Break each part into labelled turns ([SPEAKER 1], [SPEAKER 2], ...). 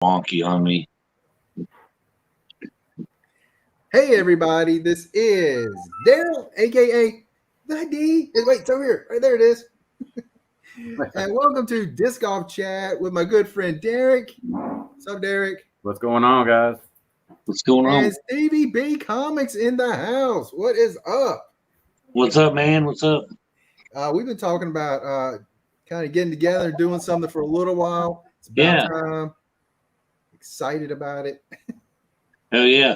[SPEAKER 1] wonky on me.
[SPEAKER 2] Hey everybody, this is Daryl, aka the D. Wait, it's over here. Right there it is. And welcome to Disc Golf Chat with my good friend Derek. What's up, Derek?
[SPEAKER 3] What's going on, guys?
[SPEAKER 1] What's going on?
[SPEAKER 2] And Stevie B Comics in the house. What is up?
[SPEAKER 1] What's up, man? What's up?
[SPEAKER 2] We've been talking about kind of getting together, doing something for a little while. It's about time. Excited about it.
[SPEAKER 1] Oh yeah.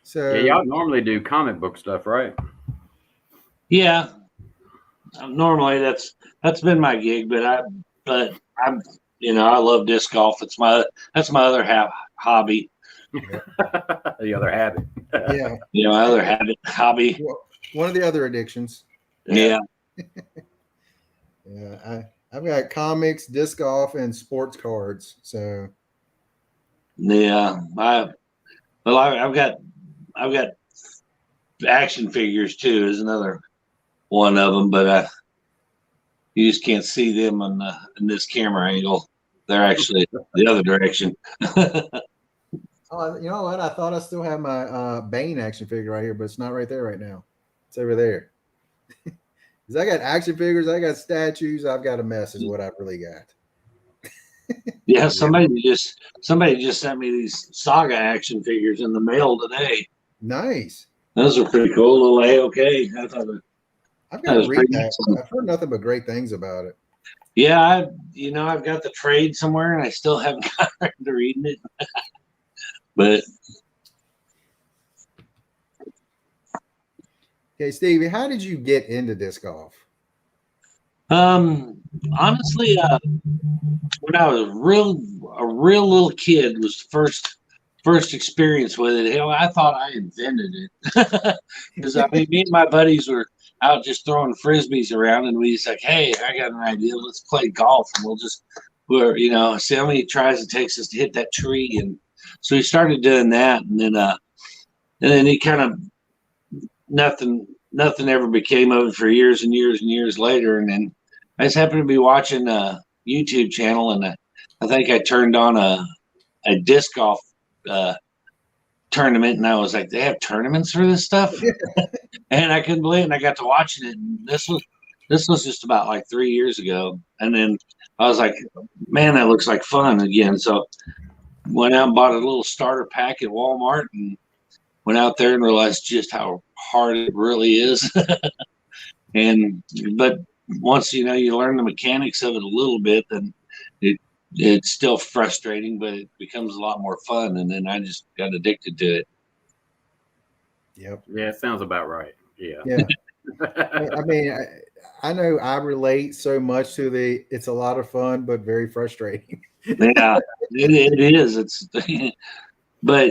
[SPEAKER 2] So
[SPEAKER 3] yeah, y'all normally do comic book stuff, right?
[SPEAKER 1] Yeah. Normally that's been my gig, but I'm I love disc golf. That's my other hobby.
[SPEAKER 3] The other habit.
[SPEAKER 2] Yeah.
[SPEAKER 1] My other hobby.
[SPEAKER 2] One of the other addictions.
[SPEAKER 1] Yeah.
[SPEAKER 2] Yeah. I've got comics, disc golf, and sports cards. So
[SPEAKER 1] Yeah. I've got action figures too. Is another one of them, but you just can't see them in this camera angle. They're actually the other direction.
[SPEAKER 2] Oh, you know what? I thought I still have my Bane action figure right here, but it's not right there right now. It's over there. Because I got action figures, I got statues, I've got a mess is what I've really got.
[SPEAKER 1] Yeah, somebody just sent me these Saga action figures in the mail today.
[SPEAKER 2] Nice.
[SPEAKER 1] Those are pretty cool. Little AOK. I thought
[SPEAKER 2] I've got to read that. I've heard nothing but great things about it.
[SPEAKER 1] Yeah, I've got the trade somewhere, and I still haven't got around to reading it. But
[SPEAKER 2] okay, Stevie, how did you get into disc golf?
[SPEAKER 1] Honestly, when I was a real little kid, was the first experience with it. I thought I invented it because me and my buddies were out just throwing frisbees around, and we just like, hey, I got an idea. Let's play golf, and we'll see how many tries it takes us to hit that tree. And so we started doing that, and then he kind of nothing ever became of it for years and years and years later. And then I just happened to be watching a YouTube channel, and I think I turned on a disc golf tournament, and I was like, they have tournaments for this stuff? And I couldn't believe it. And I got to watching it, and this was just about like 3 years ago. And then I was like, man, that looks like fun again. So went out and bought a little starter pack at Walmart, and went out there and realized just how hard it really is. But once you learn the mechanics of it a little bit, then it's still frustrating, but it becomes a lot more fun. And then I just got addicted to it.
[SPEAKER 2] Yep.
[SPEAKER 3] Yeah, it sounds about right. Yeah.
[SPEAKER 2] Yeah. I mean, I know I relate so much to it's a lot of fun, but very frustrating.
[SPEAKER 1] Yeah, it is. But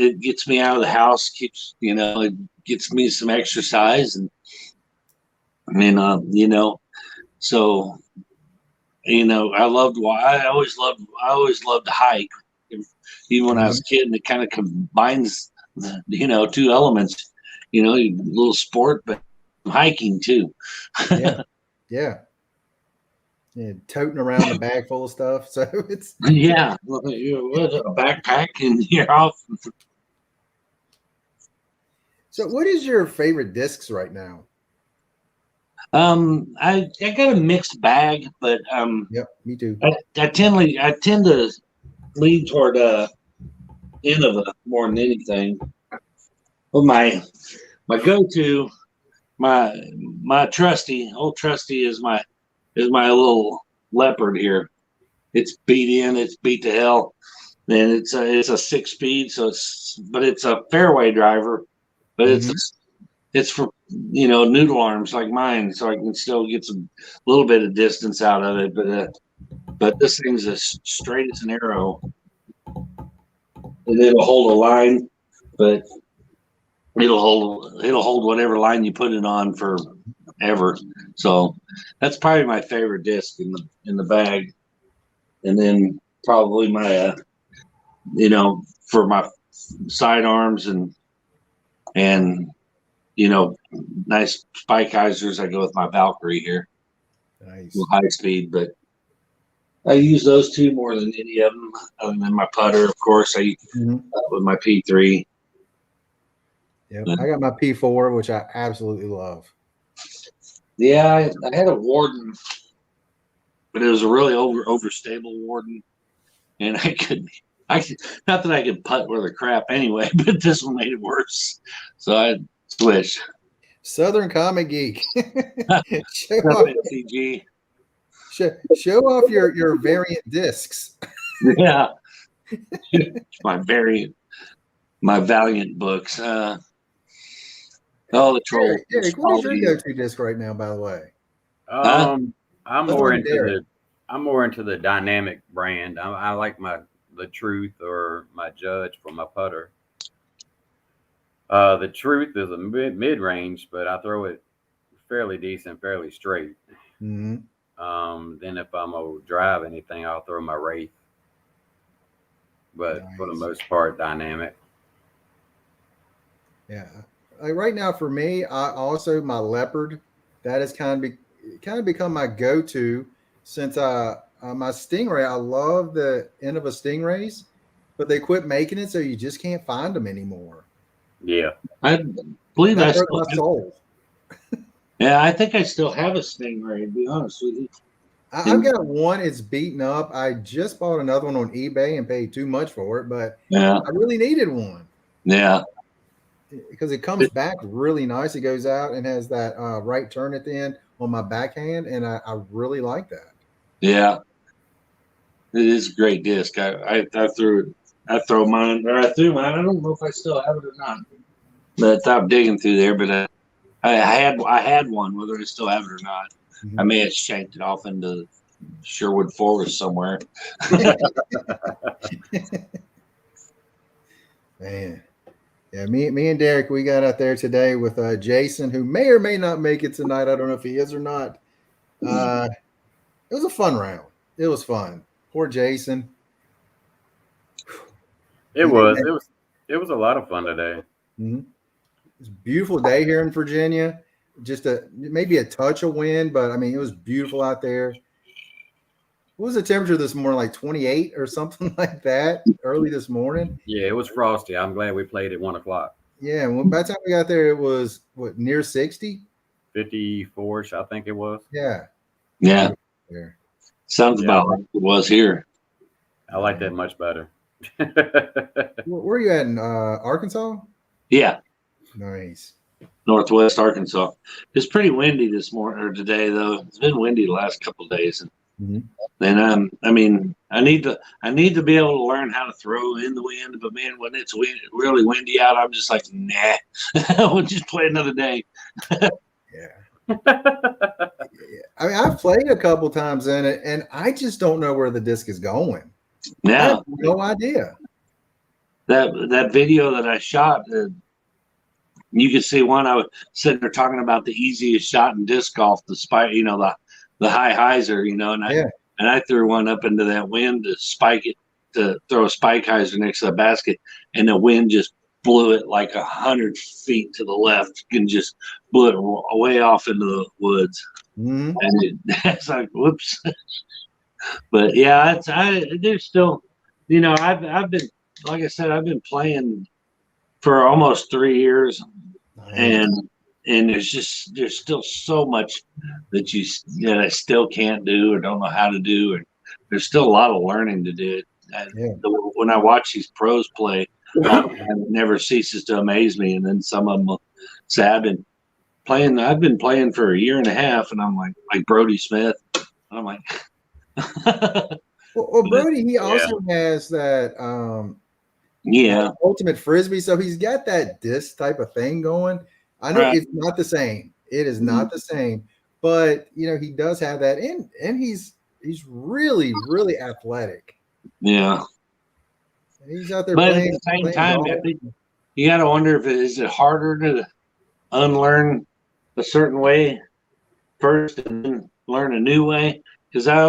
[SPEAKER 1] it gets me out of the house, it gets me some exercise, and so I always loved to hike, even when I was a kid, and it kind of combines two elements, a little sport, but hiking too.
[SPEAKER 2] Yeah. Toting around a bag full of stuff. So it's
[SPEAKER 1] a backpack, and you're off.
[SPEAKER 2] So what is your favorite discs right now?
[SPEAKER 1] I got a mixed bag, but
[SPEAKER 2] yep, me too.
[SPEAKER 1] I tend to lean toward Innova more than anything. Well, my go-to, my trusty is my little Leopard here. It's beat in, it's beat to hell, and it's a 6-speed, so it's a fairway driver, but it's for noodle arms like mine, so I can still get some little bit of distance out of it. But this thing's as straight as an arrow, and it'll hold a line, but it'll hold whatever line you put it on forever. So that's probably my favorite disc in the bag, and then probably my for my sidearms and nice spike hyzers, I go with my Valkyrie here.
[SPEAKER 2] Nice.
[SPEAKER 1] High speed, but I use those two more than any of them, other than my putter, of course. I with my P3.
[SPEAKER 2] Yep. I got my P4, which I absolutely love.
[SPEAKER 1] Yeah, I had a Warden, but it was a really overstable Warden, and not that I could putt with a crap anyway, but this one made it worse, so I switched.
[SPEAKER 2] Southern Comic Geek. show off your variant discs.
[SPEAKER 1] Yeah, my Valiant books. The troll.
[SPEAKER 2] Derek, what is your go-to disc right now, by the way?
[SPEAKER 3] I'm more into the dynamic brand. I like the Truth or my Judge for my putter. The Truth is a mid range, but I throw it fairly decent, fairly straight. Then if I'm gonna drive anything, I'll throw my Wraith. But for the most part, dynamic.
[SPEAKER 2] Yeah. Like right now for me, I also my Leopard, that has kind of become my go-to since my Stingray. I love the Innova Stingrays, but they quit making it, so you just can't find them anymore.
[SPEAKER 3] Yeah,
[SPEAKER 1] I believe
[SPEAKER 2] that hurt my soul.
[SPEAKER 1] Yeah, I think I still have a Stingray, to be honest with you.
[SPEAKER 2] I've got one. It's beaten up. I just bought another one on eBay and paid too much for it, but I really needed one.
[SPEAKER 1] Yeah.
[SPEAKER 2] Because it comes back really nice. It goes out and has that right turn at the end on my backhand, and I really like that.
[SPEAKER 1] Yeah, it is a great disc. I threw mine. I don't know if I still have it or not. But I'm digging through there. But I had one, whether I still have it or not. I may have shanked it off into Sherwood Forest somewhere.
[SPEAKER 2] Man. Yeah, me and Derek, we got out there today with Jason, who may or may not make it tonight. I don't know if he is or not. It was a fun round. It was fun. Poor Jason.
[SPEAKER 3] It was a lot of fun today.
[SPEAKER 2] It's a beautiful day here in Virginia. Just maybe a touch of wind, but I mean it was beautiful out there. What was the temperature this morning? Like 28 or something like that early this morning?
[SPEAKER 3] Yeah, it was frosty. I'm glad we played at 1 o'clock.
[SPEAKER 2] Yeah, and by the time we got there, it was near 60?
[SPEAKER 3] 54-ish, I think it was.
[SPEAKER 2] Yeah.
[SPEAKER 1] Yeah. Sounds about like it was here.
[SPEAKER 3] I like that much better.
[SPEAKER 2] Where are you at in Arkansas?
[SPEAKER 1] Yeah.
[SPEAKER 2] Nice.
[SPEAKER 1] Northwest Arkansas. It's pretty windy this morning or today, though. It's been windy the last couple of days. And I mean, I need to be able to learn how to throw in the wind. But man, when it's really windy out, I'm just like, nah, we'll just play another day.
[SPEAKER 2] Yeah. I mean, I've played a couple times in it, and I just don't know where the disc is going.
[SPEAKER 1] Yeah,
[SPEAKER 2] I have no idea.
[SPEAKER 1] That video that I shot, you can see one. I was sitting there talking about the easiest shot in disc golf, despite the high hyzer, and I threw one up into that wind to spike it, to throw a spike hyzer next to the basket, and the wind just blew it like 100 feet to the left and just blew it way off into the woods. And it's like, whoops. But yeah, there's still, I've been, like I said, I've been playing for almost 3 years, and there's still so much that I still can't do or don't know how to do, and there's still a lot of learning to do. When I watch these pros play, it never ceases to amaze me. And then some of them will say, I've been playing for a year and a half, and I'm like Brody Smith. I'm like,
[SPEAKER 2] well, Brody, he also has that ultimate Frisbee, so he's got that disc type of thing going. I know it's not the same. It is not the same, but he does have that, and he's really, really athletic.
[SPEAKER 1] Yeah.
[SPEAKER 2] He's out there
[SPEAKER 1] but
[SPEAKER 2] playing.
[SPEAKER 1] At the same time, I think you got to wonder if is it harder to unlearn a certain way first and then learn a new way? Because I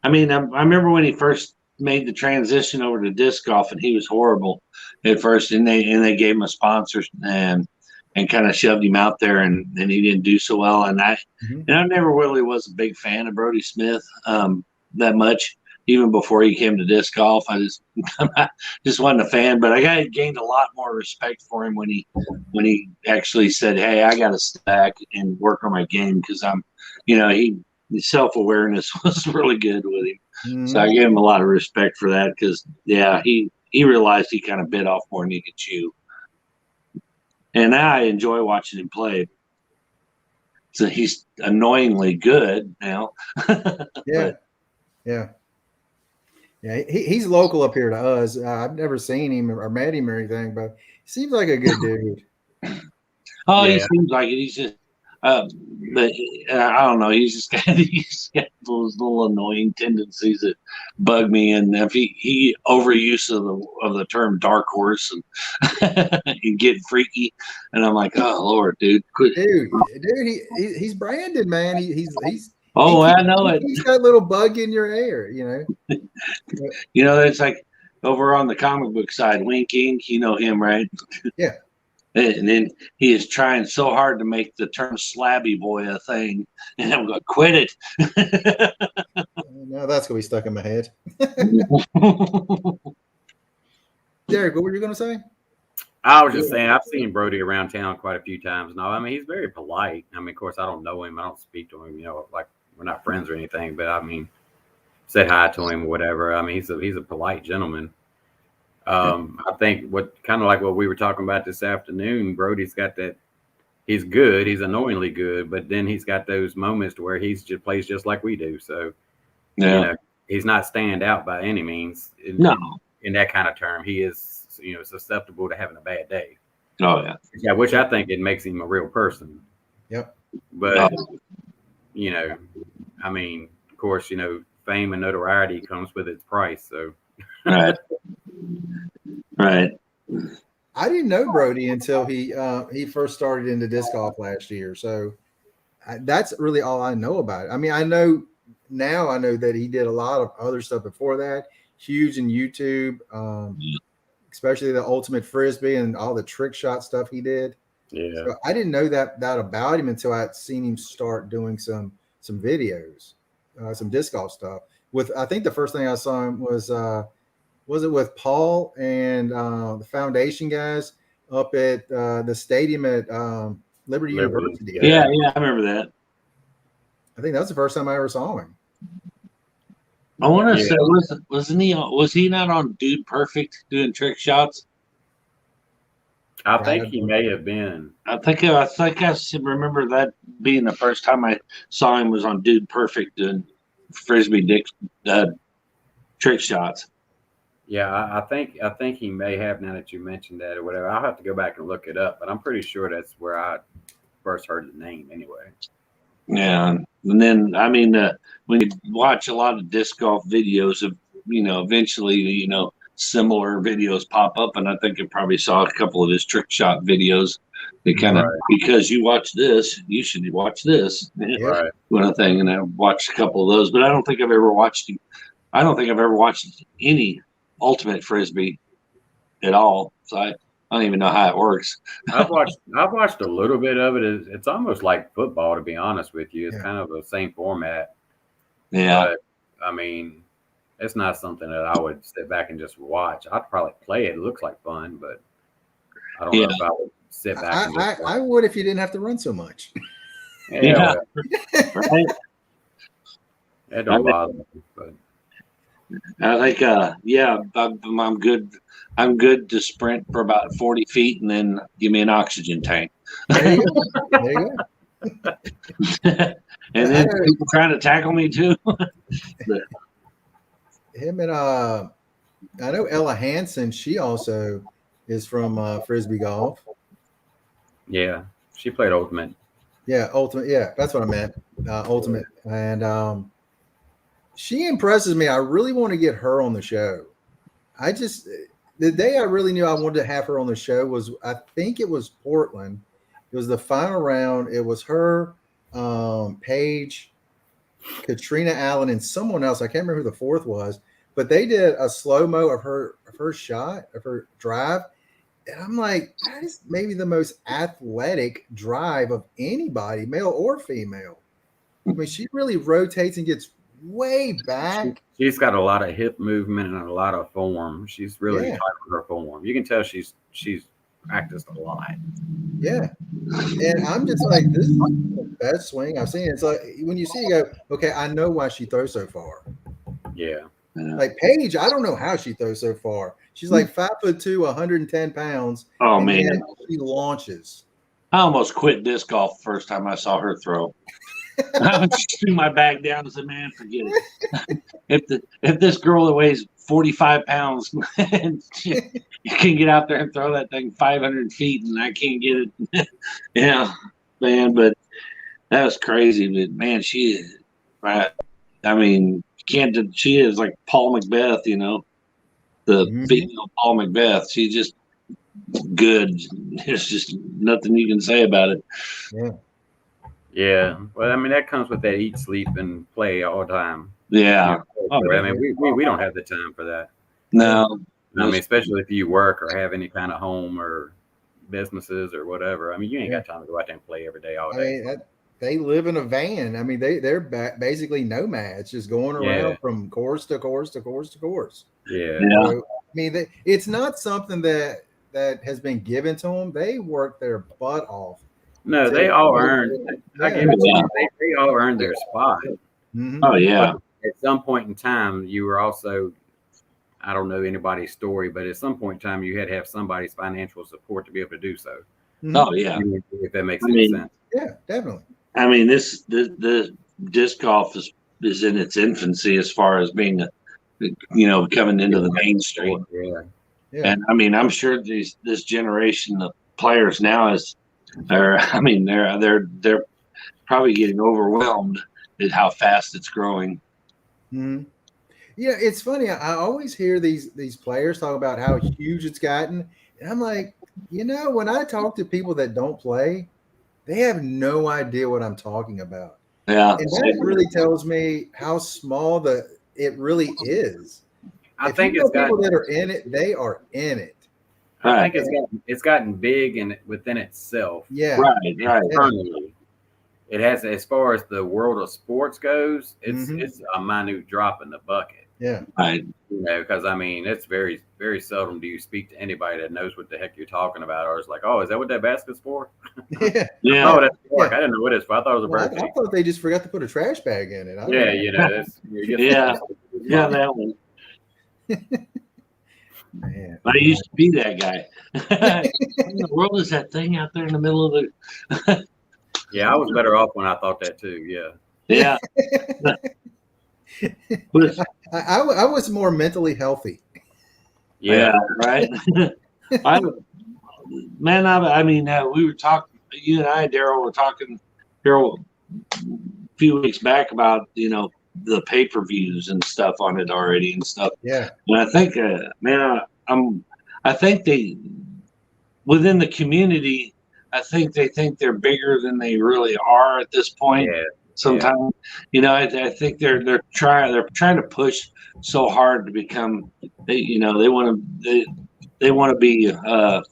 [SPEAKER 1] remember when he first made the transition over to disc golf, and he was horrible at first, and they gave him a sponsor and kind of shoved him out there, and he didn't do so well. And I never really was a big fan of Brody Smith. that much. Even before he came to disc golf, I just wasn't a fan. But I gained a lot more respect for him when he actually said, "Hey, I got to step back and work on my game," because his self-awareness was really good with him. Mm-hmm. So I gave him a lot of respect for that because he realized he kind of bit off more than he could chew. And now I enjoy watching him play. So he's annoyingly good now.
[SPEAKER 2] Yeah. He's local up here to us. I've never seen him or met him or anything, but he seems like a good dude.
[SPEAKER 1] He seems like it. He's just, but I don't know. He's just got those little annoying tendencies that bug me. And if he overuse of the term dark horse and he get freaky, and I'm like, oh Lord, dude, quit.
[SPEAKER 2] Dude, he's branded, man. He's.
[SPEAKER 1] I know it.
[SPEAKER 2] He's got a little bug in your hair,
[SPEAKER 1] It's like over on the comic book side, Wink Ink, you know him, right?
[SPEAKER 2] Yeah.
[SPEAKER 1] And then he is trying so hard to make the term slabby boy a thing. And I'm going, quit it.
[SPEAKER 2] No, that's going to be stuck in my head. Derek, what were you going to say?
[SPEAKER 3] I was just saying, I've seen Brody around town quite a few times now. I mean, he's very polite. I mean, of course, I don't know him. I don't speak to him, like we're not friends or anything. But I mean, said hi to him or whatever. I mean, he's a polite gentleman. I think kind of like what we were talking about this afternoon, Brody's got that. He's good. He's annoyingly good, but then he's got those moments to where he's just plays just like we do. So, he's not stand out by any means. In that kind of term, he is, susceptible to having a bad day.
[SPEAKER 1] Oh yeah.
[SPEAKER 3] Which I think it makes him a real person.
[SPEAKER 2] Yep.
[SPEAKER 3] But I mean, of course, fame and notoriety comes with its price. So.
[SPEAKER 1] Right.
[SPEAKER 2] I didn't know Brody until he first started into disc golf last year. So that's really all I know about it. I mean, I know that he did a lot of other stuff before that. Huge in YouTube, especially the ultimate Frisbee and all the trick shot stuff he did.
[SPEAKER 3] Yeah.
[SPEAKER 2] So I didn't know that about him until I'd seen him start doing some videos, some disc golf stuff. I think the first thing I saw him was it with Paul and the foundation guys up at the stadium at Liberty University?
[SPEAKER 1] Yeah, I remember that.
[SPEAKER 2] I think that was the first time I ever saw him.
[SPEAKER 1] I want to say, was he not on Dude Perfect doing trick shots?
[SPEAKER 3] I think he may have been.
[SPEAKER 1] I think I remember that being the first time I saw him was on Dude Perfect doing Frisbee trick shots.
[SPEAKER 3] Yeah, I think he may have, now that you mentioned that or whatever. I'll have to go back and look it up, but I'm pretty sure that's where I first heard the name anyway.
[SPEAKER 1] Yeah, and then I mean, when you watch a lot of disc golf videos of, eventually, similar videos pop up, and I think you probably saw a couple of his trick shot videos. They kind of, because you watch this, you should watch this,
[SPEAKER 3] right?
[SPEAKER 1] Kind of thing. And I watched a couple of those, but I don't think I've ever watched any ultimate Frisbee at all. So I don't even know how it works.
[SPEAKER 3] I've watched a little bit of it. It's almost like football, to be honest with you. It's kind of the same format.
[SPEAKER 1] Yeah.
[SPEAKER 3] But, I mean, it's not something that I would sit back and just watch. I'd probably play it. It looks like fun, but I don't know if I would sit back.
[SPEAKER 2] I would if you didn't have to run so much.
[SPEAKER 1] Yeah. Right.
[SPEAKER 3] It don't bother me, but
[SPEAKER 1] I think, I'm good. I'm good to sprint for about 40 feet and then give me an oxygen tank.
[SPEAKER 2] There you go.
[SPEAKER 1] And then people trying to tackle me too.
[SPEAKER 2] Him and I know Ella Hansen. She also is from Frisbee Golf.
[SPEAKER 3] Yeah, she played Ultimate.
[SPEAKER 2] Yeah, Ultimate. Yeah, that's what I meant. Ultimate, and she impresses me. I really want to get her on the show. The day I really knew I wanted to have her on the show was, I think it was Portland. It was the final round. It was her, Paige, Katrina Allen, and someone else. I can't remember who the fourth was, but they did a slow-mo of her shot, of her drive. And I'm like, that is maybe the most athletic drive of anybody, male or female. I mean, she really rotates and gets way back.
[SPEAKER 3] She's got a lot of hip movement and a lot of form. She's really tight on her form. You can tell she's practiced a lot.
[SPEAKER 2] Yeah. And I'm just like, this is the best swing I've seen. It's like when you see, you go, okay, I know why she throws so far.
[SPEAKER 3] Yeah.
[SPEAKER 2] Like Paige, I don't know how she throws so far. She's like 5'2", 110 pounds.
[SPEAKER 1] Oh man,
[SPEAKER 2] she launches.
[SPEAKER 1] I almost quit disc golf the first time I saw her throw. I would just threw my bag down and said, "Man, forget it. if this girl that weighs 45 pounds and you can get out there and throw that thing 500 feet and I can't get it, yeah, man." But that was crazy. But man, she is. I mean, she is like Paul Macbeth, the female Paul Macbeth. She's just good. There's just nothing you can say about it.
[SPEAKER 2] Yeah.
[SPEAKER 3] Yeah. Well, I mean, that comes with that eat, sleep, and play all the time.
[SPEAKER 1] Yeah.
[SPEAKER 3] I mean, we don't have the time for that.
[SPEAKER 1] No.
[SPEAKER 3] I mean, especially if you work or have any kind of home or businesses or whatever. I mean, you ain't got time to go out there and play every day, all day.
[SPEAKER 2] I mean, they live in a van. I mean, they're basically nomads, just going around from course to course to course to course.
[SPEAKER 3] Yeah.
[SPEAKER 2] So, I mean, it's not something that has been given to them. They work their butt off.
[SPEAKER 3] No, they all earned. I give it to them. They all earned their spot.
[SPEAKER 2] Mm-hmm.
[SPEAKER 1] Oh yeah.
[SPEAKER 3] But at some point in time, you were also, I don't know anybody's story, but at some point in time, you had to have somebody's financial support to be able to do so.
[SPEAKER 2] Mm-hmm.
[SPEAKER 1] Oh yeah.
[SPEAKER 3] If that makes any sense.
[SPEAKER 2] Yeah, definitely.
[SPEAKER 1] I mean, the disc golf is in its infancy as far as being coming into the mainstream.
[SPEAKER 3] Yeah.
[SPEAKER 1] And I mean, I'm sure this generation of players now they're probably getting overwhelmed at how fast it's growing.
[SPEAKER 2] Mm-hmm. Yeah, it's funny. I always hear these players talk about how huge it's gotten, and I'm like, when I talk to people that don't play, they have no idea what I'm talking about.
[SPEAKER 1] Yeah,
[SPEAKER 2] and that really tells me how small it really is.
[SPEAKER 3] I think it's
[SPEAKER 2] people that are in it, they are in it.
[SPEAKER 3] I think it's gotten big and within itself.
[SPEAKER 2] Yeah,
[SPEAKER 1] right.
[SPEAKER 3] Internally, it has, as far as the world of sports goes, it's a minute drop in the bucket.
[SPEAKER 2] Yeah,
[SPEAKER 1] right.
[SPEAKER 3] Because I mean, it's very, very seldom do you speak to anybody that knows what the heck you're talking about, or it's like, oh, is that what that basket's for?
[SPEAKER 1] Yeah.
[SPEAKER 3] Oh, that's spork. I didn't know what it is for. I thought it was a birthday.
[SPEAKER 2] I thought they just forgot to put a trash bag in it.
[SPEAKER 1] Yeah, that one.
[SPEAKER 2] Man.
[SPEAKER 1] I used to be that guy. What in the world is that thing out there in the middle of the?
[SPEAKER 3] Yeah, I was better off when I thought that too. Yeah.
[SPEAKER 1] Yeah.
[SPEAKER 2] I was more mentally healthy.
[SPEAKER 3] Yeah,
[SPEAKER 1] right. I mean, we were talking. You and I, Daryl, were talking here a few weeks back about the pay-per-views and stuff on it already and stuff.
[SPEAKER 2] Yeah.
[SPEAKER 1] And I think, I think they within the community, I think they think they're bigger than they really are at this point.
[SPEAKER 3] Yeah.
[SPEAKER 1] Sometimes, I think they're trying to push so hard to become. They want to be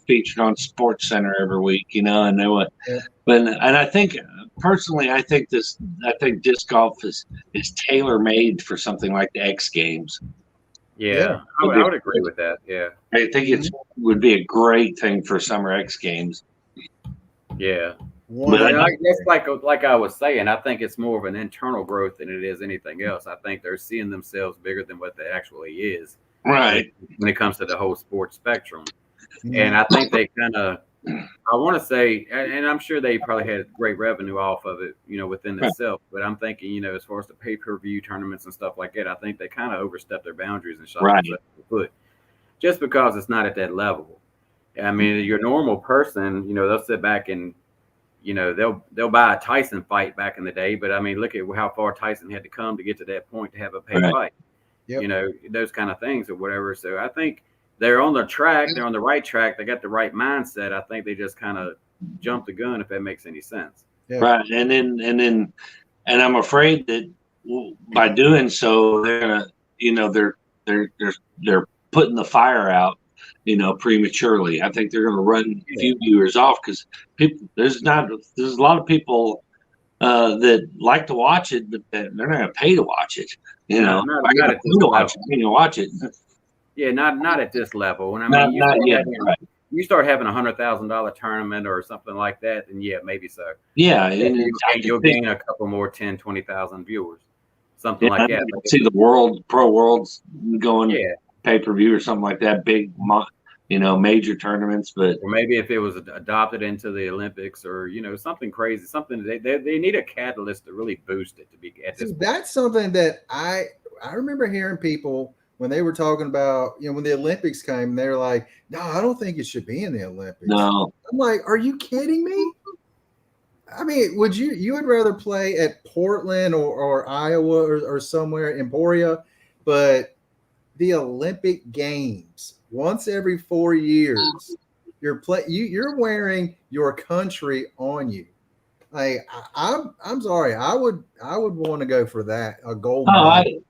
[SPEAKER 1] featured on Sports Center every week. And they want.
[SPEAKER 2] Yeah.
[SPEAKER 1] And I think personally, I think disc golf is tailor made for something like the X Games.
[SPEAKER 3] Yeah, I would agree with that. Yeah,
[SPEAKER 1] I think it would be a great thing for Summer X Games.
[SPEAKER 3] Yeah. But that's like I was saying, I think it's more of an internal growth than it is anything else. I think they're seeing themselves bigger than what they actually is.
[SPEAKER 1] Right.
[SPEAKER 3] When it comes to the whole sports spectrum. And I think they kind of, I want to say, and I'm sure they probably had great revenue off of it, within itself. But I'm thinking, as far as the pay-per-view tournaments and stuff like that, I think they kind of overstepped their boundaries and shot themselves in the foot just because it's not at that level. I mean, your normal person, they'll sit back and, they'll buy a Tyson fight back in the day. But I mean, look at how far Tyson had to come to get to that point to have a paid fight. Yep. Those kind of things or whatever. So I think they're on the track. They're on the right track. They got the right mindset. I think they just kind of jumped the gun, if that makes any sense.
[SPEAKER 1] Yeah. Right. And I'm afraid that by doing so, they're gonna, they're putting the fire out, prematurely. I think they're going to run a few viewers off because there's a lot of people that like to watch it, but they're not going to pay to watch it. You know,
[SPEAKER 3] not at this
[SPEAKER 1] to
[SPEAKER 3] level.
[SPEAKER 1] watch it. You can watch it.
[SPEAKER 3] Yeah, not at this level. And I mean,
[SPEAKER 1] Not yet. Right.
[SPEAKER 3] You start having $100,000 tournament or something like that, then yeah, maybe so.
[SPEAKER 1] Yeah,
[SPEAKER 3] and you'll gain a couple more 10, 20,000 viewers, something like that.
[SPEAKER 1] See the pro worlds going pay-per-view or something like that, big, major tournaments. But
[SPEAKER 3] or maybe if it was adopted into the Olympics or something crazy, something they need a catalyst to really boost it to be at this point.
[SPEAKER 2] That's something that I remember hearing people when they were talking about, when the Olympics came, they were like, no, I don't think it should be in the Olympics.
[SPEAKER 1] No.
[SPEAKER 2] I'm like, are you kidding me? I mean, you would rather play at Portland or Iowa or somewhere, Emporia, but the Olympic Games, once every 4 years, you're wearing your country on you. Like, I'm sorry, I would want to go for that, a gold medal.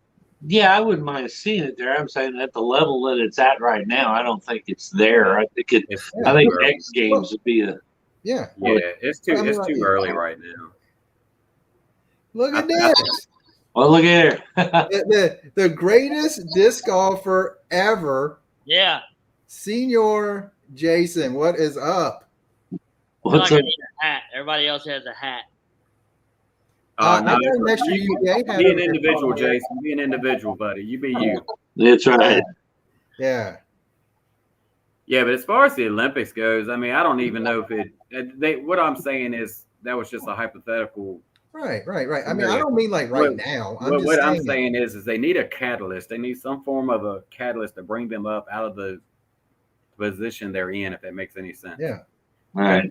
[SPEAKER 1] I wouldn't mind seeing it there. I'm saying at the level that it's at right now, I don't think it's there. I think X Games would be a
[SPEAKER 3] it's too early right now.
[SPEAKER 2] Look at this.
[SPEAKER 1] Well, look at
[SPEAKER 2] here. the greatest disc golfer ever.
[SPEAKER 4] Yeah.
[SPEAKER 2] Senior Jason, what is up?
[SPEAKER 1] What's up?
[SPEAKER 4] A hat. Everybody else has a hat.
[SPEAKER 2] Next to you,
[SPEAKER 3] be an individual, Jason. Be an individual, buddy. You be you.
[SPEAKER 1] That's right.
[SPEAKER 2] Yeah.
[SPEAKER 3] Yeah, but as far as the Olympics goes, I mean, I don't even know if what I'm saying is that was just a hypothetical.
[SPEAKER 2] Right. I mean, I don't mean like now.
[SPEAKER 3] What I'm saying is they need a catalyst. They need some form of a catalyst to bring them up out of the position they're in, if that makes any sense.
[SPEAKER 2] Yeah.
[SPEAKER 1] All right.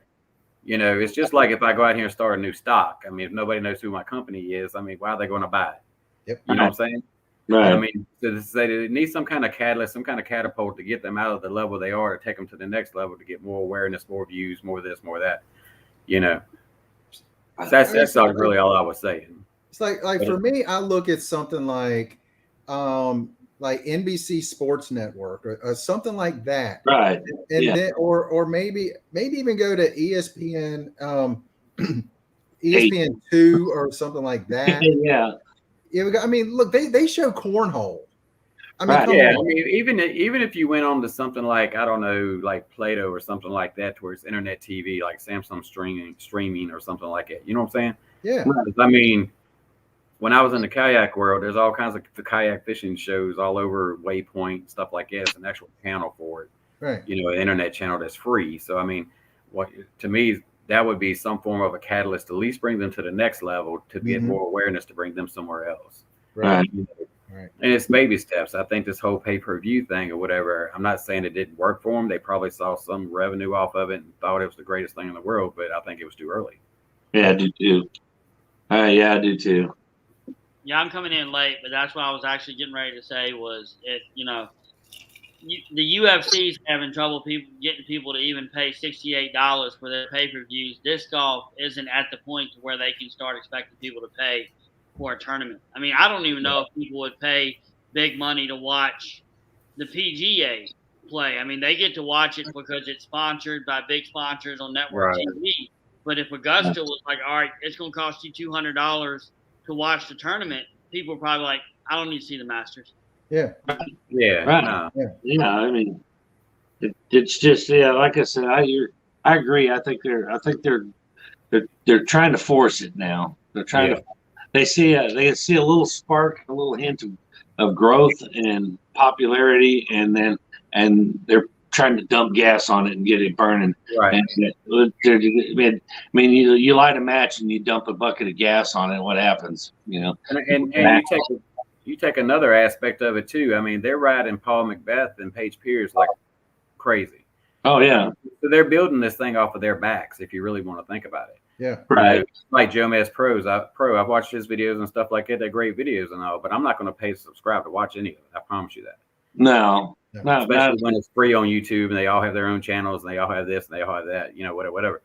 [SPEAKER 3] It's just like if I go out here and start a new stock. I mean, if nobody knows who my company is, I mean, why are they going to buy it?
[SPEAKER 2] Yep.
[SPEAKER 3] You know what I'm saying?
[SPEAKER 1] Right.
[SPEAKER 3] I mean, they need some kind of catalyst, some kind of catapult to get them out of the level they are, to take them to the next level, to get more awareness, more views, more this, more that. That's really all I was saying.
[SPEAKER 2] It's like for me, I look at something like NBC Sports Network or something like that,
[SPEAKER 1] right?
[SPEAKER 2] And then, or maybe even go to ESPN, ESPN2 or something like that.
[SPEAKER 1] Yeah.
[SPEAKER 2] I mean, look, they show cornhole. I mean,
[SPEAKER 3] I mean, even if you went on to something like, I don't know, like Plato or something like that, where it's internet TV, like Samsung streaming or something like that. You know what I'm saying?
[SPEAKER 2] Yeah.
[SPEAKER 3] I mean, when I was in the kayak world, there's all kinds of the kayak fishing shows all over Waypoint, stuff like that. It's an actual channel for it.
[SPEAKER 2] Right.
[SPEAKER 3] An internet channel that's free. So, I mean, to me, that would be some form of a catalyst to at least bring them to the next level, to get more awareness, to bring them somewhere else.
[SPEAKER 2] Right.
[SPEAKER 3] Right. And it's baby steps. I think this whole pay-per-view thing or whatever, I'm not saying it didn't work for them. They probably saw some revenue off of it and thought it was the greatest thing in the world, but I think it was too early.
[SPEAKER 1] Yeah, I do too. I do too.
[SPEAKER 4] Yeah, I'm coming in late, but that's what I was actually getting ready to say was the UFC's having trouble getting people to even pay $68 for their pay-per-views. Disc golf isn't at the point to where they can start expecting people to pay for a tournament. I mean, I don't even know if people would pay big money to watch the PGA play. I mean, they get to watch it because it's sponsored by big sponsors on network TV. But if Augusta was like, all right, it's going to cost you $200 to watch the tournament, people are probably like, I don't need to see the Masters.
[SPEAKER 2] Yeah.
[SPEAKER 3] Yeah.
[SPEAKER 1] Right. Yeah. I mean, it's just, like I said, I agree. I think they're trying to force it now. They're trying to. They see a little spark, a little hint of growth and popularity, and they're trying to dump gas on it and get it burning.
[SPEAKER 3] Right.
[SPEAKER 1] I mean, you light a match and you dump a bucket of gas on it. What happens?
[SPEAKER 3] And you take another aspect of it too. I mean, they're riding Paul Macbeth and Paige Pierce like crazy.
[SPEAKER 1] Oh yeah.
[SPEAKER 3] So they're building this thing off of their backs, if you really want to think about it.
[SPEAKER 2] Yeah.
[SPEAKER 1] Right.
[SPEAKER 3] Like Joe Mez I've watched his videos and stuff like that. They're great videos and all, but I'm not going to pay to subscribe to watch any of it. I promise you that.
[SPEAKER 1] No.
[SPEAKER 3] Especially when it's free on YouTube and they all have their own channels and they all have this and they all have that, whatever.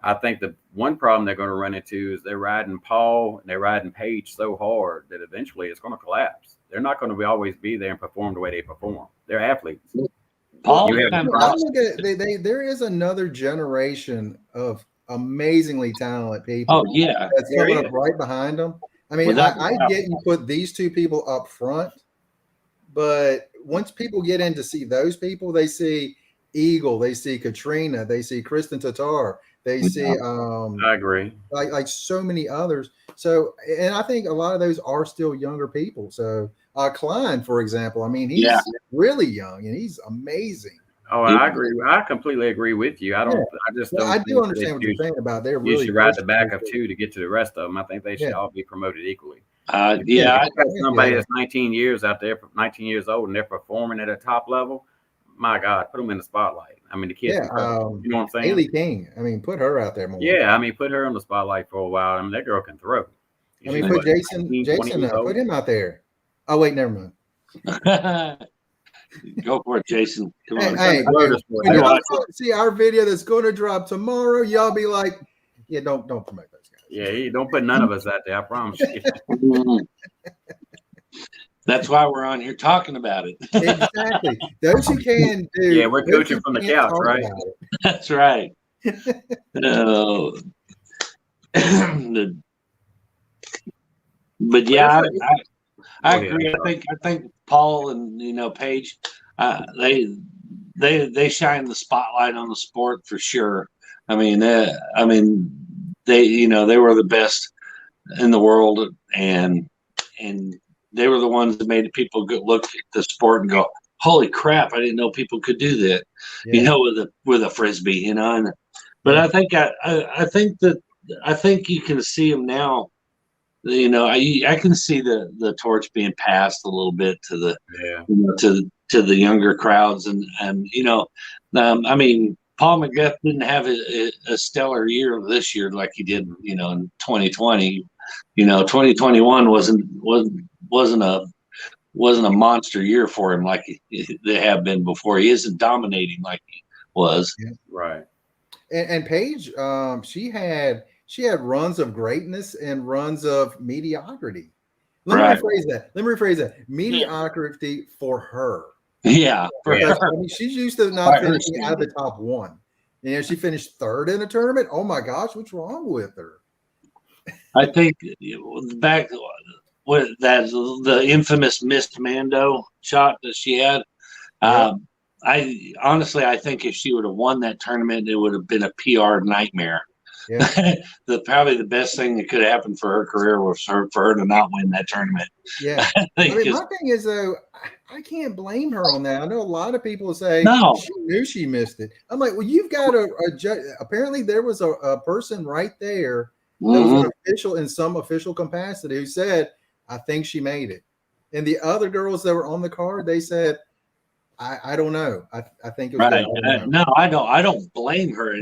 [SPEAKER 3] I think the one problem they're going to run into is they're riding Paul and they're riding Paige so hard that eventually it's going to collapse. They're not going to always be there and perform the way they perform. They're athletes.
[SPEAKER 2] Paul, there is another generation of amazingly talented people.
[SPEAKER 1] Oh yeah,
[SPEAKER 2] That's coming up right behind them. I mean, I get you put these two people up front, but once people get in to see those people, they see Eagle, they see Katrina, they see Kristen Tatar, they see
[SPEAKER 3] I agree.
[SPEAKER 2] like so many others. So, and I think a lot of those are still younger people. So, Klein, for example, I mean, he's really young and he's amazing.
[SPEAKER 3] Oh, I agree. I completely agree with you. I don't.
[SPEAKER 2] Yeah.
[SPEAKER 3] I just
[SPEAKER 2] Well,
[SPEAKER 3] don't.
[SPEAKER 2] I do understand what you're saying about they're
[SPEAKER 3] You
[SPEAKER 2] really
[SPEAKER 3] should ride the back of two to get to the rest of them. I think they should all be promoted equally.
[SPEAKER 1] Yeah.
[SPEAKER 3] Somebody that's 19 years out there, 19 years old, and they're performing at a top level. My God, put them in the spotlight. I mean, the kids.
[SPEAKER 2] Yeah,
[SPEAKER 3] you know what I'm saying?
[SPEAKER 2] Haley King. I mean, put her out there more.
[SPEAKER 3] Yeah, I mean, put her in the spotlight for a while. I mean, that girl can throw.
[SPEAKER 2] I mean, put Jason, put him out there. Oh wait, never mind.
[SPEAKER 1] Go for it, Jason. Come on.
[SPEAKER 2] Hey, see our video that's going to drop tomorrow. Y'all be like, yeah, don't promote those guys.
[SPEAKER 3] Yeah, don't put none of us out there. I promise you.
[SPEAKER 1] That's why we're on here talking about it.
[SPEAKER 2] Exactly. Those who can do.
[SPEAKER 3] Yeah, we're coaching from the couch, right?
[SPEAKER 1] That's right. But yeah, I agree. I think Paul and Paige, they shine the spotlight on the sport for sure. I mean, they were the best in the world, and they were the ones that made people look at the sport and go, "Holy crap! I didn't know people could do that." Yeah. With a frisbee, But I think I think you can see them now. I can see the torch being passed a little bit to the to the younger crowds, and I mean, Paul McGrath didn't have a stellar year this year like he did in 2020. 2021 wasn't a monster year for him like they have been before. He isn't dominating like he was.
[SPEAKER 2] Yeah.
[SPEAKER 3] Right.
[SPEAKER 2] And Paige, she had runs of greatness and runs of mediocrity. Let me rephrase that. Mediocrity for her.
[SPEAKER 1] Yeah.
[SPEAKER 2] I mean, she's used to not finishing out of the top one. She finished third in a tournament. Oh my gosh, what's wrong with her?
[SPEAKER 1] I think back with the infamous missed Mando shot that she had. I think if she would have won that tournament, it would have been a PR nightmare. Yeah. Probably the best thing that could have happened for her career was for her to not win that tournament.
[SPEAKER 2] Yeah. My thing is, though, I can't blame her on that. I know a lot of people say she knew she missed it. I'm like, well, you've got a judge. Apparently, there was a person right there that was an official in some official capacity who said, I think she made it. And the other girls that were on the card, they said, I don't know. I think it was
[SPEAKER 1] right. No, I don't blame her.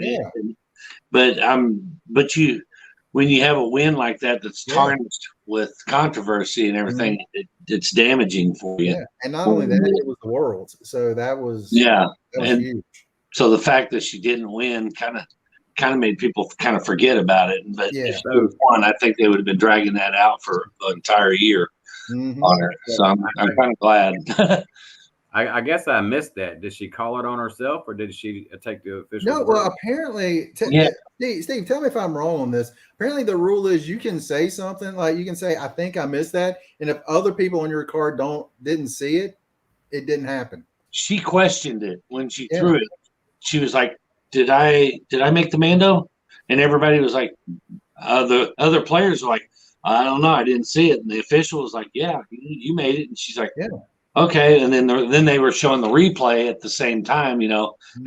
[SPEAKER 1] But when you have a win like that's tarnished with controversy and everything, it's damaging for you.
[SPEAKER 2] Yeah. And not only that, it was the Worlds, so that was huge. So
[SPEAKER 1] the fact that she didn't win kind of made people kind of forget about it. But if she won, I think they would have been dragging that out for the entire year on her. So I'm kind of glad.
[SPEAKER 3] I guess I missed that. Did she call it on herself, or did she take the official?
[SPEAKER 2] No, well, apparently, Steve, tell me if I'm wrong on this. Apparently, the rule is you can say something like you can say, "I think I missed that," and if other people on your card didn't see it, it didn't happen.
[SPEAKER 1] She questioned it when she threw it. She was like, "Did I make the Mando?" And everybody was like, the other players were like, "I don't know, I didn't see it." And the official was like, "Yeah, you made it." And she's like, "Yeah." Okay, and then they were showing the replay at the same time,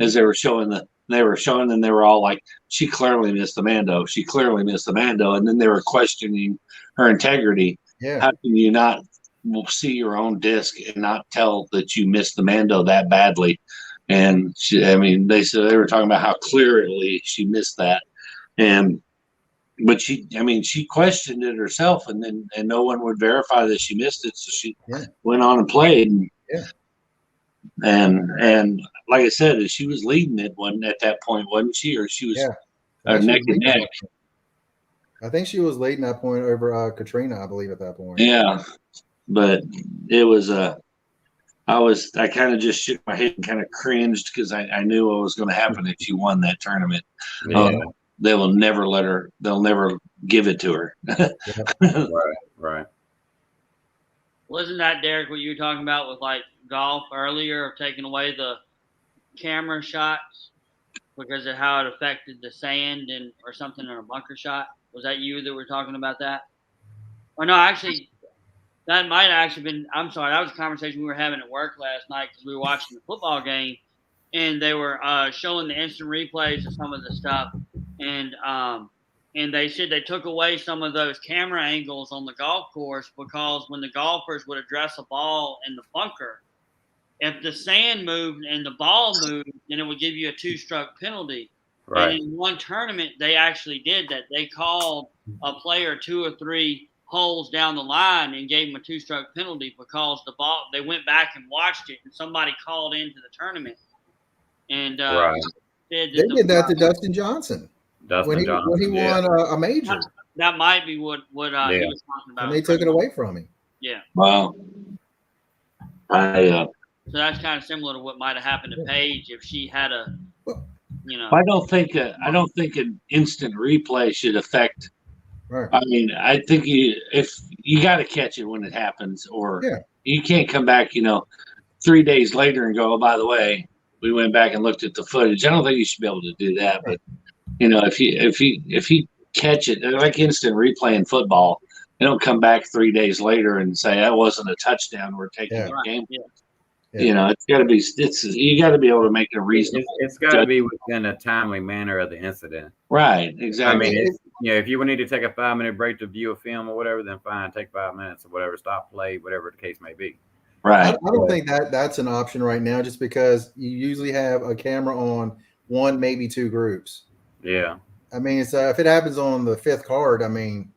[SPEAKER 1] as they were showing and they were all like, she clearly missed the Mando. She clearly missed the Mando. And then they were questioning her integrity.
[SPEAKER 2] Yeah.
[SPEAKER 1] How can you not see your own disc and not tell that you missed the Mando that badly? And they said they were talking about how clearly she missed that. But she questioned it herself, and no one would verify that she missed it. So she went on and played. And like I said, she was leading it at that point, wasn't she? Or she was neck and neck.
[SPEAKER 2] I think she was leading that point over Katrina, I believe, at that point.
[SPEAKER 1] Yeah, but it was I kind of just shook my head and kind of cringed because I knew what was going to happen if she won that tournament.
[SPEAKER 3] Yeah.
[SPEAKER 1] they will never let her. They'll never give it to her.
[SPEAKER 3] Right.
[SPEAKER 4] Wasn't that, Derek, what you were talking about with like golf earlier, of taking away the camera shots because of how it affected the sand and or something in a bunker shot? Was that you that were talking about that? Or no, actually, that might have actually been. I'm sorry, that was a conversation we were having at work last night because we were watching the football game, and they were showing the instant replays of some of the stuff, and they said they took away some of those camera angles on the golf course because when the golfers would address a ball in the bunker, if the sand moved and the ball moved, then it would give you a 2-stroke penalty.
[SPEAKER 3] Right.
[SPEAKER 4] And in one tournament, they actually did that. They called a player 2 or 3 holes down the line and gave him a 2-stroke penalty because the ball. They went back and watched it, and somebody called into the tournament. And
[SPEAKER 2] they did that to Dustin Johnson. When he won a major.
[SPEAKER 4] That might be what he was talking about.
[SPEAKER 2] And they took it away from him.
[SPEAKER 4] Yeah.
[SPEAKER 1] Wow.
[SPEAKER 4] So that's kind of similar to what might have happened to Paige if she had
[SPEAKER 1] I don't think an instant replay should affect.
[SPEAKER 2] Right.
[SPEAKER 1] I mean, I think if you got to catch it when it happens, or you can't come back, 3 days later and go, oh, by the way, we went back and looked at the footage. I don't think you should be able to do that, but. If you catch it, like instant replay in football, they don't come back 3 days later and say that wasn't a touchdown. We're taking the game.
[SPEAKER 2] Yeah.
[SPEAKER 1] It's got to be. You got to be able to make it reasonable.
[SPEAKER 3] It's got to be within a timely manner of the incident.
[SPEAKER 1] Right. Exactly.
[SPEAKER 3] I mean, if you would need to take a 5-minute break to view a film or whatever, then fine, take 5 minutes or whatever, stop play, whatever the case may be.
[SPEAKER 1] Right.
[SPEAKER 2] I don't think that's an option right now, just because you usually have a camera on 1, maybe 2 groups.
[SPEAKER 3] Yeah.
[SPEAKER 2] I mean, it's if it happens on the 5th card, I mean.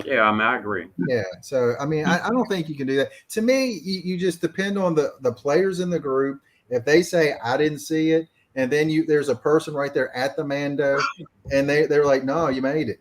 [SPEAKER 3] Yeah, I agree.
[SPEAKER 2] Yeah. So, I mean, I don't think you can do that. To me, you just depend on the players in the group. If they say, I didn't see it, and then there's a person right there at the Mando, and they're like, no, you made it.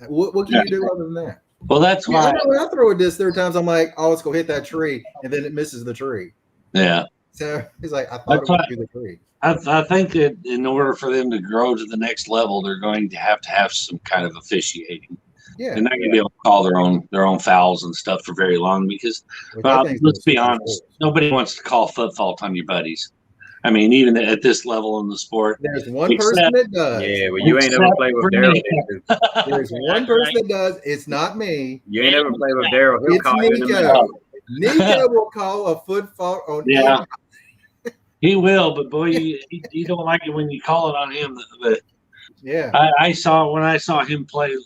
[SPEAKER 2] What can you do other than that?
[SPEAKER 1] Well, that's why.
[SPEAKER 2] When I throw a disc, there are times I'm like, oh, let's go hit that tree, and then it misses the tree.
[SPEAKER 1] Yeah.
[SPEAKER 2] So it's like, I thought it would be the tree.
[SPEAKER 1] I think that in order for them to grow to the next level, they're going to have some kind of officiating.
[SPEAKER 2] Yeah.
[SPEAKER 1] They're not going to be able to call their own fouls and stuff for very long because, let's be honest, nobody wants to call foot fault on your buddies. I mean, even at this level in the sport.
[SPEAKER 2] There's one person that does.
[SPEAKER 3] Yeah, well, you ain't never played with Daryl.
[SPEAKER 2] There's one person that does. It's not me.
[SPEAKER 3] You ain't never played with Daryl.
[SPEAKER 2] It's Nico. Nico will call a foot fault on him.
[SPEAKER 1] He will, but boy, you don't like it when you call it on him. But
[SPEAKER 2] yeah,
[SPEAKER 1] when I saw him play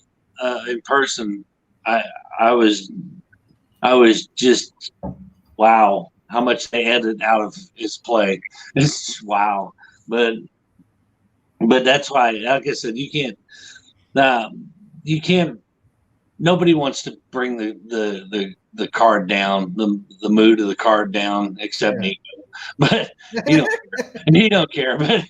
[SPEAKER 1] in person, I was just wow how much they edited out of his play. It's wow, but that's why, like I said, you can't. Nobody wants to bring the card down, the mood of the card down, except Nico. But and he don't care. But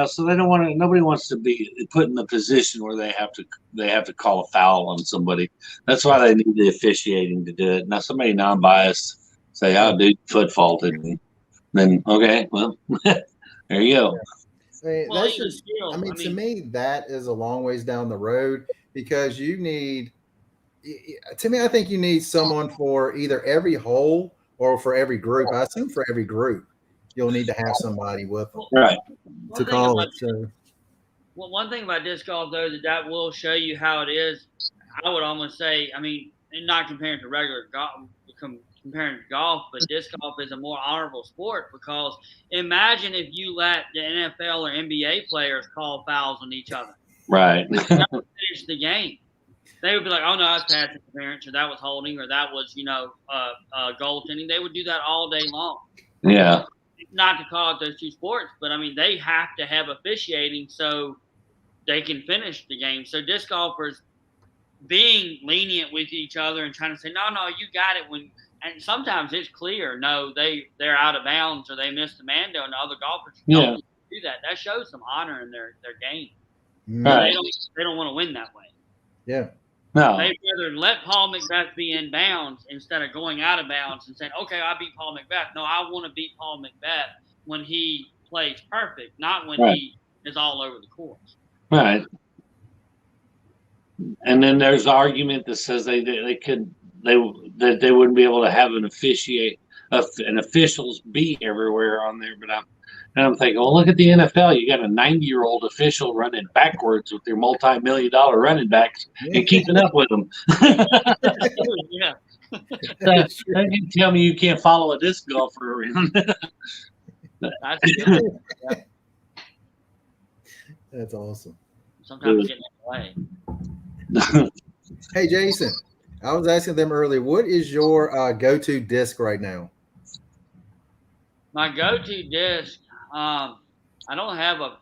[SPEAKER 1] so they don't want to. Nobody wants to be put in the position where they have to call a foul on somebody. That's why they need the officiating to do it. Now somebody non-biased say, "Oh, dude, foot faulted," and then okay, well, there you go.
[SPEAKER 2] I mean, to me, that is a long ways down the road because you need. To me, I think you need someone for either every hole or for every group. I assume for every group, you'll need to have somebody with them,
[SPEAKER 1] right,
[SPEAKER 2] to call it. So,
[SPEAKER 4] well, one thing about disc golf, though, that will show you how it is. I would almost say, I mean, and not comparing to regular golf, comparing to golf, but disc golf is a more honorable sport because imagine if you let the NFL or NBA players call fouls on each other.
[SPEAKER 1] Right.
[SPEAKER 4] That would finish the game. They would be like, oh, no, that's pass interference, or that was holding, or that was, goaltending. They would do that all day long.
[SPEAKER 1] Yeah.
[SPEAKER 4] Not to call it those two sports, but, I mean, they have to have officiating so they can finish the game. So disc golfers being lenient with each other and trying to say, no, you got it. And sometimes it's clear, no, they're out of bounds or they missed the Mando, and the other golfers don't do that. That shows some honor in their game.
[SPEAKER 1] Right.
[SPEAKER 4] They don't want to win that way.
[SPEAKER 2] Yeah.
[SPEAKER 1] No.
[SPEAKER 4] They'd rather let Paul McBeth be in bounds instead of going out of bounds and saying, okay, I beat Paul McBeth. No, I want to beat Paul McBeth when he plays perfect, not when he is all over the course.
[SPEAKER 1] Right. And then there's the argument that says that they wouldn't be able to have an officials beat everywhere on there. But I'm thinking, well, look at the NFL. You got a 90-year-old official running backwards with their multi-million-dollar running backs and keeping up with them.
[SPEAKER 4] Yeah.
[SPEAKER 1] You can tell me you can't follow a disc golfer around.
[SPEAKER 4] That's good. Yeah.
[SPEAKER 2] That's awesome.
[SPEAKER 4] Sometimes getting in the way.
[SPEAKER 2] Hey, Jason, I was asking them earlier, what is your go-to disc right now?
[SPEAKER 4] My go-to disc, I don't have a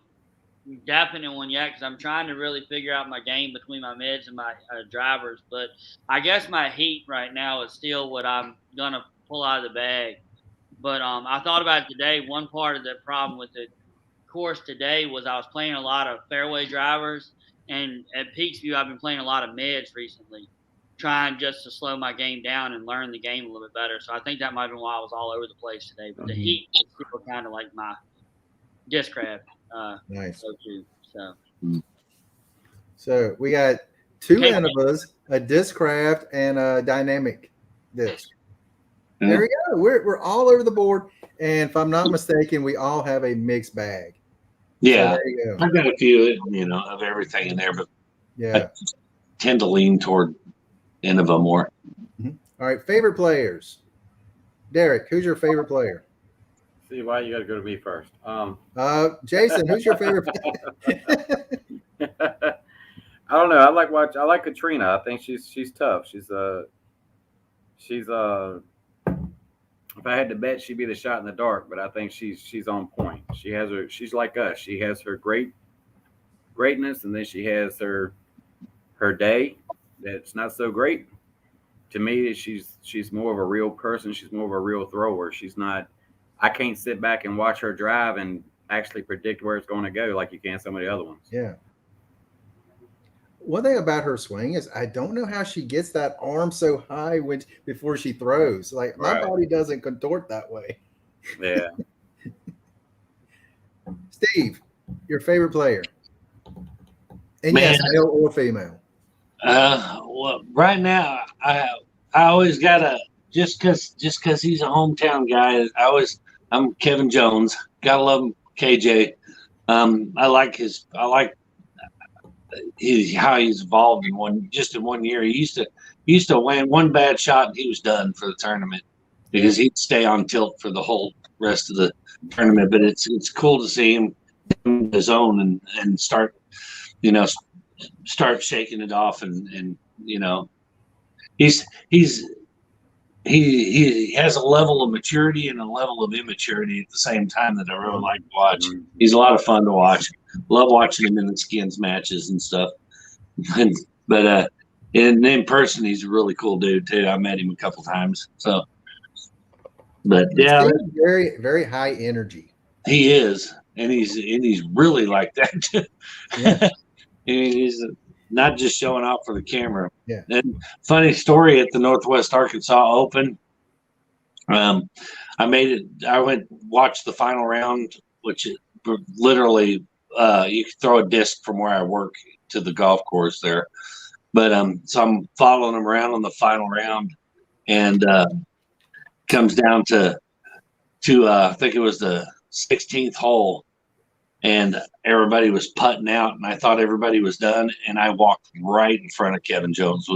[SPEAKER 4] definite one yet because I'm trying to really figure out my game between my mids and my drivers. But I guess my heat right now is still what I'm going to pull out of the bag. But I thought about it today. One part of the problem with the course today was I was playing a lot of fairway drivers. And at Peaksview, I've been playing a lot of mids recently, trying just to slow my game down and learn the game a little bit better. So I think that might have been why I was all over the place today. But the heat is still kind of like my discraft.
[SPEAKER 2] Nice.
[SPEAKER 4] Go-to.
[SPEAKER 2] So we got two Innova, a Discraft, and a dynamic disc. There we go. We're all over the board. And if I'm not mistaken, we all have a mixed bag.
[SPEAKER 1] Yeah,
[SPEAKER 2] so there you go.
[SPEAKER 1] I've got a few, of everything in there, but I tend to lean toward Innova more.
[SPEAKER 2] Mm-hmm. All right, favorite players. Derek, who's your favorite player?
[SPEAKER 3] See, why you got to go to me first?
[SPEAKER 2] Jason, who's your favorite player?
[SPEAKER 3] I don't know. I like Katrina. I think she's tough. She's if I had to bet, she'd be the shot in the dark, but I think she's on point. She's like us. She has her greatness, and then she has her day that's not so great. To me, she's more of a real person. She's more of a real thrower. She's not. I can't sit back and watch her drive and actually predict where it's going to go like you can some of the other ones.
[SPEAKER 2] Yeah. One thing about her swing is I don't know how she gets that arm so high before she throws. Like my body doesn't contort that way.
[SPEAKER 3] Yeah.
[SPEAKER 2] Steve, your favorite player? And yes, male or female.
[SPEAKER 1] Well, right now I always gotta just cause he's a hometown guy. I'm Kevin Jones. Gotta love him, KJ. I like how he's evolved in one year. He used to win one bad shot and he was done for the tournament because he'd stay on tilt for the whole rest of the tournament. But it's cool to see him in his own and start shaking it off and he has a level of maturity and a level of immaturity at the same time that I really like to watch. He's a lot of fun to watch. Love watching him in the skins matches and stuff. But in person, he's a really cool dude too. I met him a couple times. So, but yeah,
[SPEAKER 2] very, very high energy.
[SPEAKER 1] He is, and he's really like that too. Yeah. He's not just showing off for the camera.
[SPEAKER 2] Yeah.
[SPEAKER 1] And funny story at the Northwest Arkansas Open. I went watch the final round, which literally you could throw a disc from where I work to the golf course there. But so I'm following him around on the final round, and comes down to I think it was the 16th hole, and everybody was putting out, and I thought everybody was done, and I walked right in front of Kevin Jones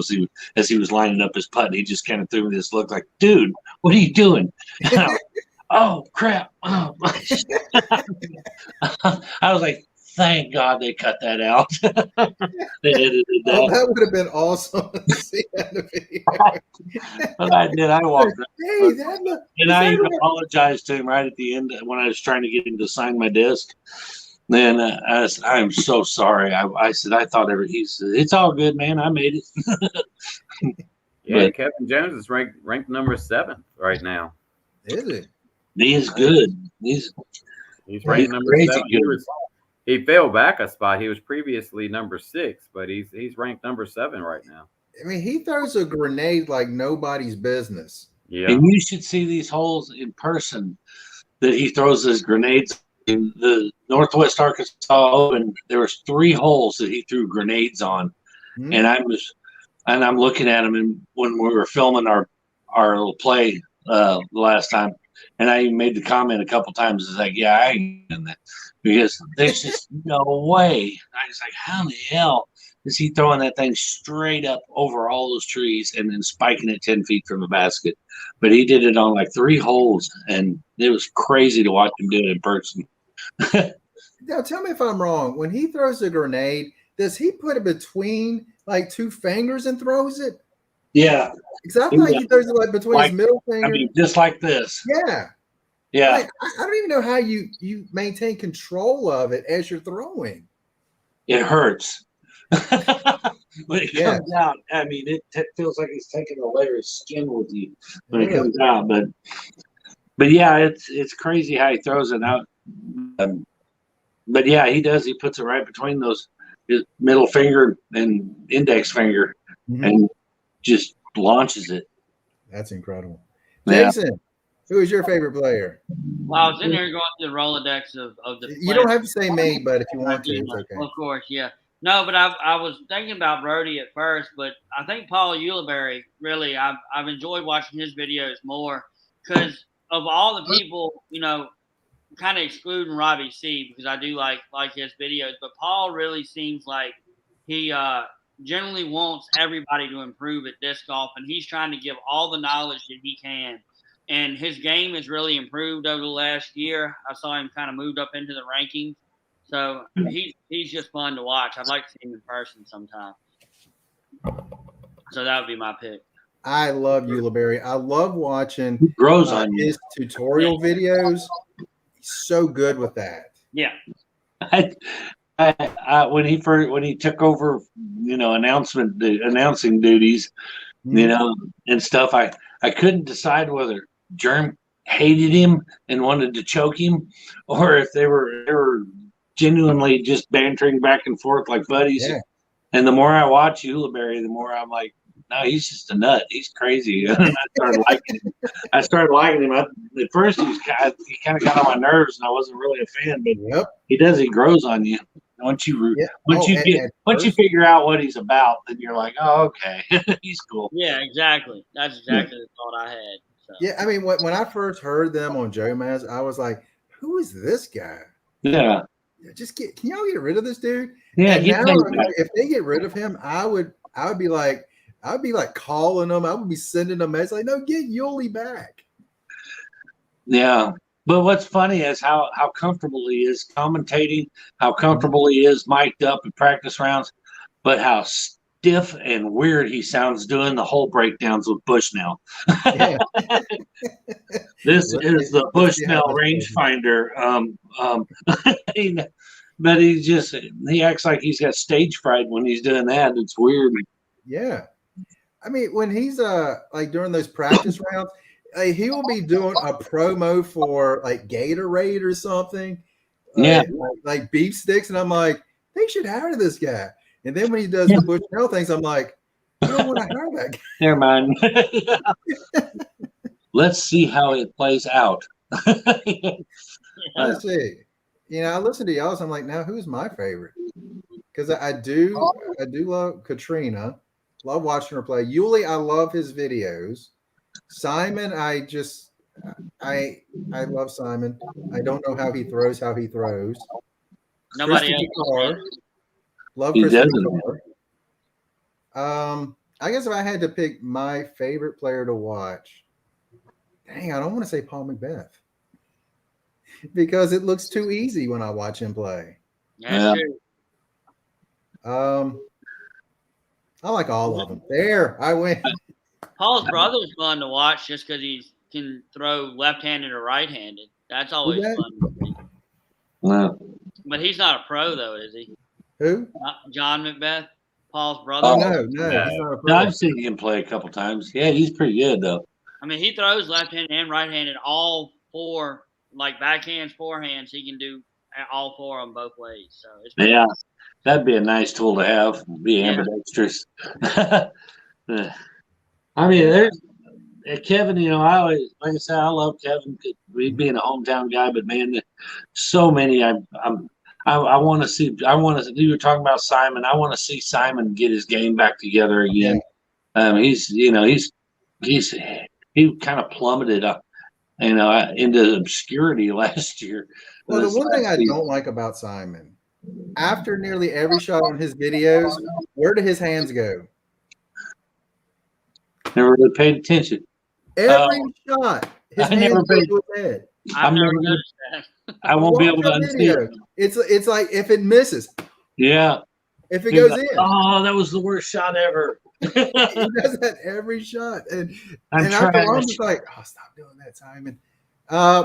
[SPEAKER 1] as he was lining up his putt. And he just kind of threw me this look like, "Dude, what are you doing?" Oh crap! Oh. I was like, "Thank God they cut that out." They edited it out.
[SPEAKER 2] That would have been awesome to see that in the video.
[SPEAKER 1] But I did. I walked up. And I even apologized to him right at the end when I was trying to get him to sign my disc. Then I said, "I'm so sorry." I said, "I thought he said, it's all good, man. I made it."
[SPEAKER 3] Yeah, but Kevin Jones is ranked number 7 right now.
[SPEAKER 2] Is it?
[SPEAKER 1] He is good. He's
[SPEAKER 3] ranked number 7. He fell back a spot. He was previously number 6, but he's ranked number 7 right now.
[SPEAKER 2] I mean, he throws a grenade like nobody's business.
[SPEAKER 3] Yeah.
[SPEAKER 1] And you should see these holes in person that he throws his grenades the Northwest Arkansas Open, there was 3 holes that he threw grenades on, and I'm looking at him, and when we were filming our little play the last time, and I even made the comment a couple times. It's like, yeah, I ain't in that, because there's just no way. I was like, how in the hell is he throwing that thing straight up over all those trees and then spiking it 10 feet from the basket? But he did it on like 3 holes, and it was crazy to watch him do it in person.
[SPEAKER 2] Now, tell me if I'm wrong. When he throws a grenade, does he put it between like 2 fingers and throws it?
[SPEAKER 1] Yeah.
[SPEAKER 2] Because I thought he throws it like between his middle finger.
[SPEAKER 1] I mean, just like this.
[SPEAKER 2] Yeah.
[SPEAKER 1] Yeah.
[SPEAKER 2] Like, I don't even know how you maintain control of it as you're throwing.
[SPEAKER 1] It hurts. When it comes out, I mean, it feels like he's taking a layer of skin with you when it comes out. But yeah, it's crazy how he throws it out. But yeah, he does. He puts it right between his middle finger and index finger, and just launches it.
[SPEAKER 2] That's incredible.
[SPEAKER 1] Yeah.
[SPEAKER 2] Jason, who is your favorite player?
[SPEAKER 4] Well, I was in there going through the Rolodex of the players.
[SPEAKER 2] You don't have to say me, but if you want to, it's okay.
[SPEAKER 4] Of course, yeah. No, but I was thinking about Brody at first, but I think Paul Ulibarri, really, I've enjoyed watching his videos more because of all the people, kind of excluding Robbie C, because I do like his videos, but Paul really seems like he generally wants everybody to improve at disc golf, and he's trying to give all the knowledge that he can. And his game has really improved over the last year. I saw him kind of moved up into the rankings. So he's just fun to watch. I'd like to see him in person sometime. So that would be my pick.
[SPEAKER 2] I love Ulibarri. I love watching
[SPEAKER 1] grows on
[SPEAKER 2] his tutorial videos. He's so good with that.
[SPEAKER 4] Yeah.
[SPEAKER 1] When he took over, announcing duties, and stuff, I couldn't decide whether Germ hated him and wanted to choke him, or if they were genuinely just bantering back and forth like buddies.
[SPEAKER 2] Yeah.
[SPEAKER 1] And the more I watch Ulibarri, the more I'm like, no, he's just a nut. He's crazy. And I started liking him. At first, he kind of got on my nerves, and I wasn't really a fan. But he grows on you. Once you figure out what he's about, then you're like, oh, okay, he's cool.
[SPEAKER 4] Yeah, exactly. That's exactly the thought I had. So.
[SPEAKER 2] Yeah, I mean, when I first heard them on Joe Maz, I was like, who is this guy?
[SPEAKER 1] Yeah.
[SPEAKER 2] Can y'all get rid of this dude?
[SPEAKER 1] Yeah.
[SPEAKER 2] And now, if they get rid of him, I would be like calling them. I would be sending them messages like, no, get Yuli back.
[SPEAKER 1] Yeah. But what's funny is how comfortable he is commentating, how comfortable he is mic'd up in practice rounds, but how stiff and weird he sounds doing the whole breakdowns with Bushnell. Yeah. This is the Bushnell rangefinder. But he acts like he's got stage fright when he's doing that. It's weird.
[SPEAKER 2] Yeah. I mean, when he's like during those practice rounds, he will be doing a promo for like Gatorade or something. Like beef sticks. And I'm like, they should hire this guy. And then when he does the Bushnell things, I'm like, I don't want to hire that guy.
[SPEAKER 1] Never mind. Let's see how it plays out.
[SPEAKER 2] Let's see. I listen to y'all, so I'm like, now who's my favorite? Because I do love Katrina. Love watching her play. Yuli, I love his videos. Simon, I love Simon. I don't know how he throws.
[SPEAKER 4] Nobody else.
[SPEAKER 2] Love Christopher Carr. I guess if I had to pick my favorite player to watch, dang, I don't want to say Paul McBeth because it looks too easy when I watch him play.
[SPEAKER 4] Yeah.
[SPEAKER 2] I like all of them. There, I win.
[SPEAKER 4] Paul's brother's fun to watch just because he can throw left-handed or right-handed. That's always fun.
[SPEAKER 1] Wow.
[SPEAKER 4] But he's not a pro, though, is he?
[SPEAKER 2] Who?
[SPEAKER 4] John McBeth, Paul's brother.
[SPEAKER 2] Oh, no. He's not a pro.
[SPEAKER 1] I've seen him play a couple times. Yeah, he's pretty good, though.
[SPEAKER 4] I mean, he throws left-handed and right-handed, all 4, like backhands, forehands. He can do all 4 of them both ways. So
[SPEAKER 1] yeah, that'd be a nice tool to have. Be ambidextrous. I mean, Kevin, I always, like I said, I love Kevin being a hometown guy, but man, so many. I want to see. You were talking about Simon. I want to see Simon get his game back together again. He kind of plummeted up, into obscurity last year.
[SPEAKER 2] Well, the one thing I don't like about Simon, after nearly every shot on his videos, where do his hands go?
[SPEAKER 1] Never really paid attention.
[SPEAKER 2] Every shot, his hands go to his head.
[SPEAKER 4] I've never noticed that.
[SPEAKER 1] I won't be able to unsee it.
[SPEAKER 2] It's like if it misses.
[SPEAKER 1] Yeah.
[SPEAKER 2] If it goes in.
[SPEAKER 1] Oh, that was the worst shot ever.
[SPEAKER 2] He does that every shot. And after I'm just like, oh, stop doing that, Simon. I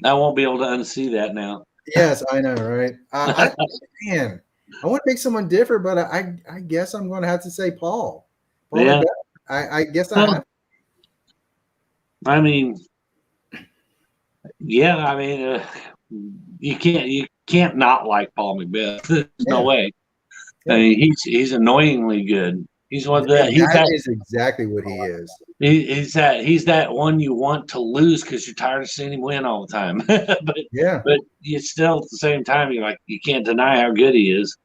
[SPEAKER 1] won't be able to unsee that now.
[SPEAKER 2] Yes, I know, right? I want to pick someone different, but I guess I'm going to have to say Paul.
[SPEAKER 1] Yeah.
[SPEAKER 2] I guess I have.
[SPEAKER 1] I mean, yeah, I mean, you can't not like Paul McBeth. There's no way. I mean, he's annoyingly good. He's one that
[SPEAKER 2] is exactly what he is.
[SPEAKER 1] He's that one you want to lose because you're tired of seeing him win all the time. but you still at the same time you can't deny how good he is.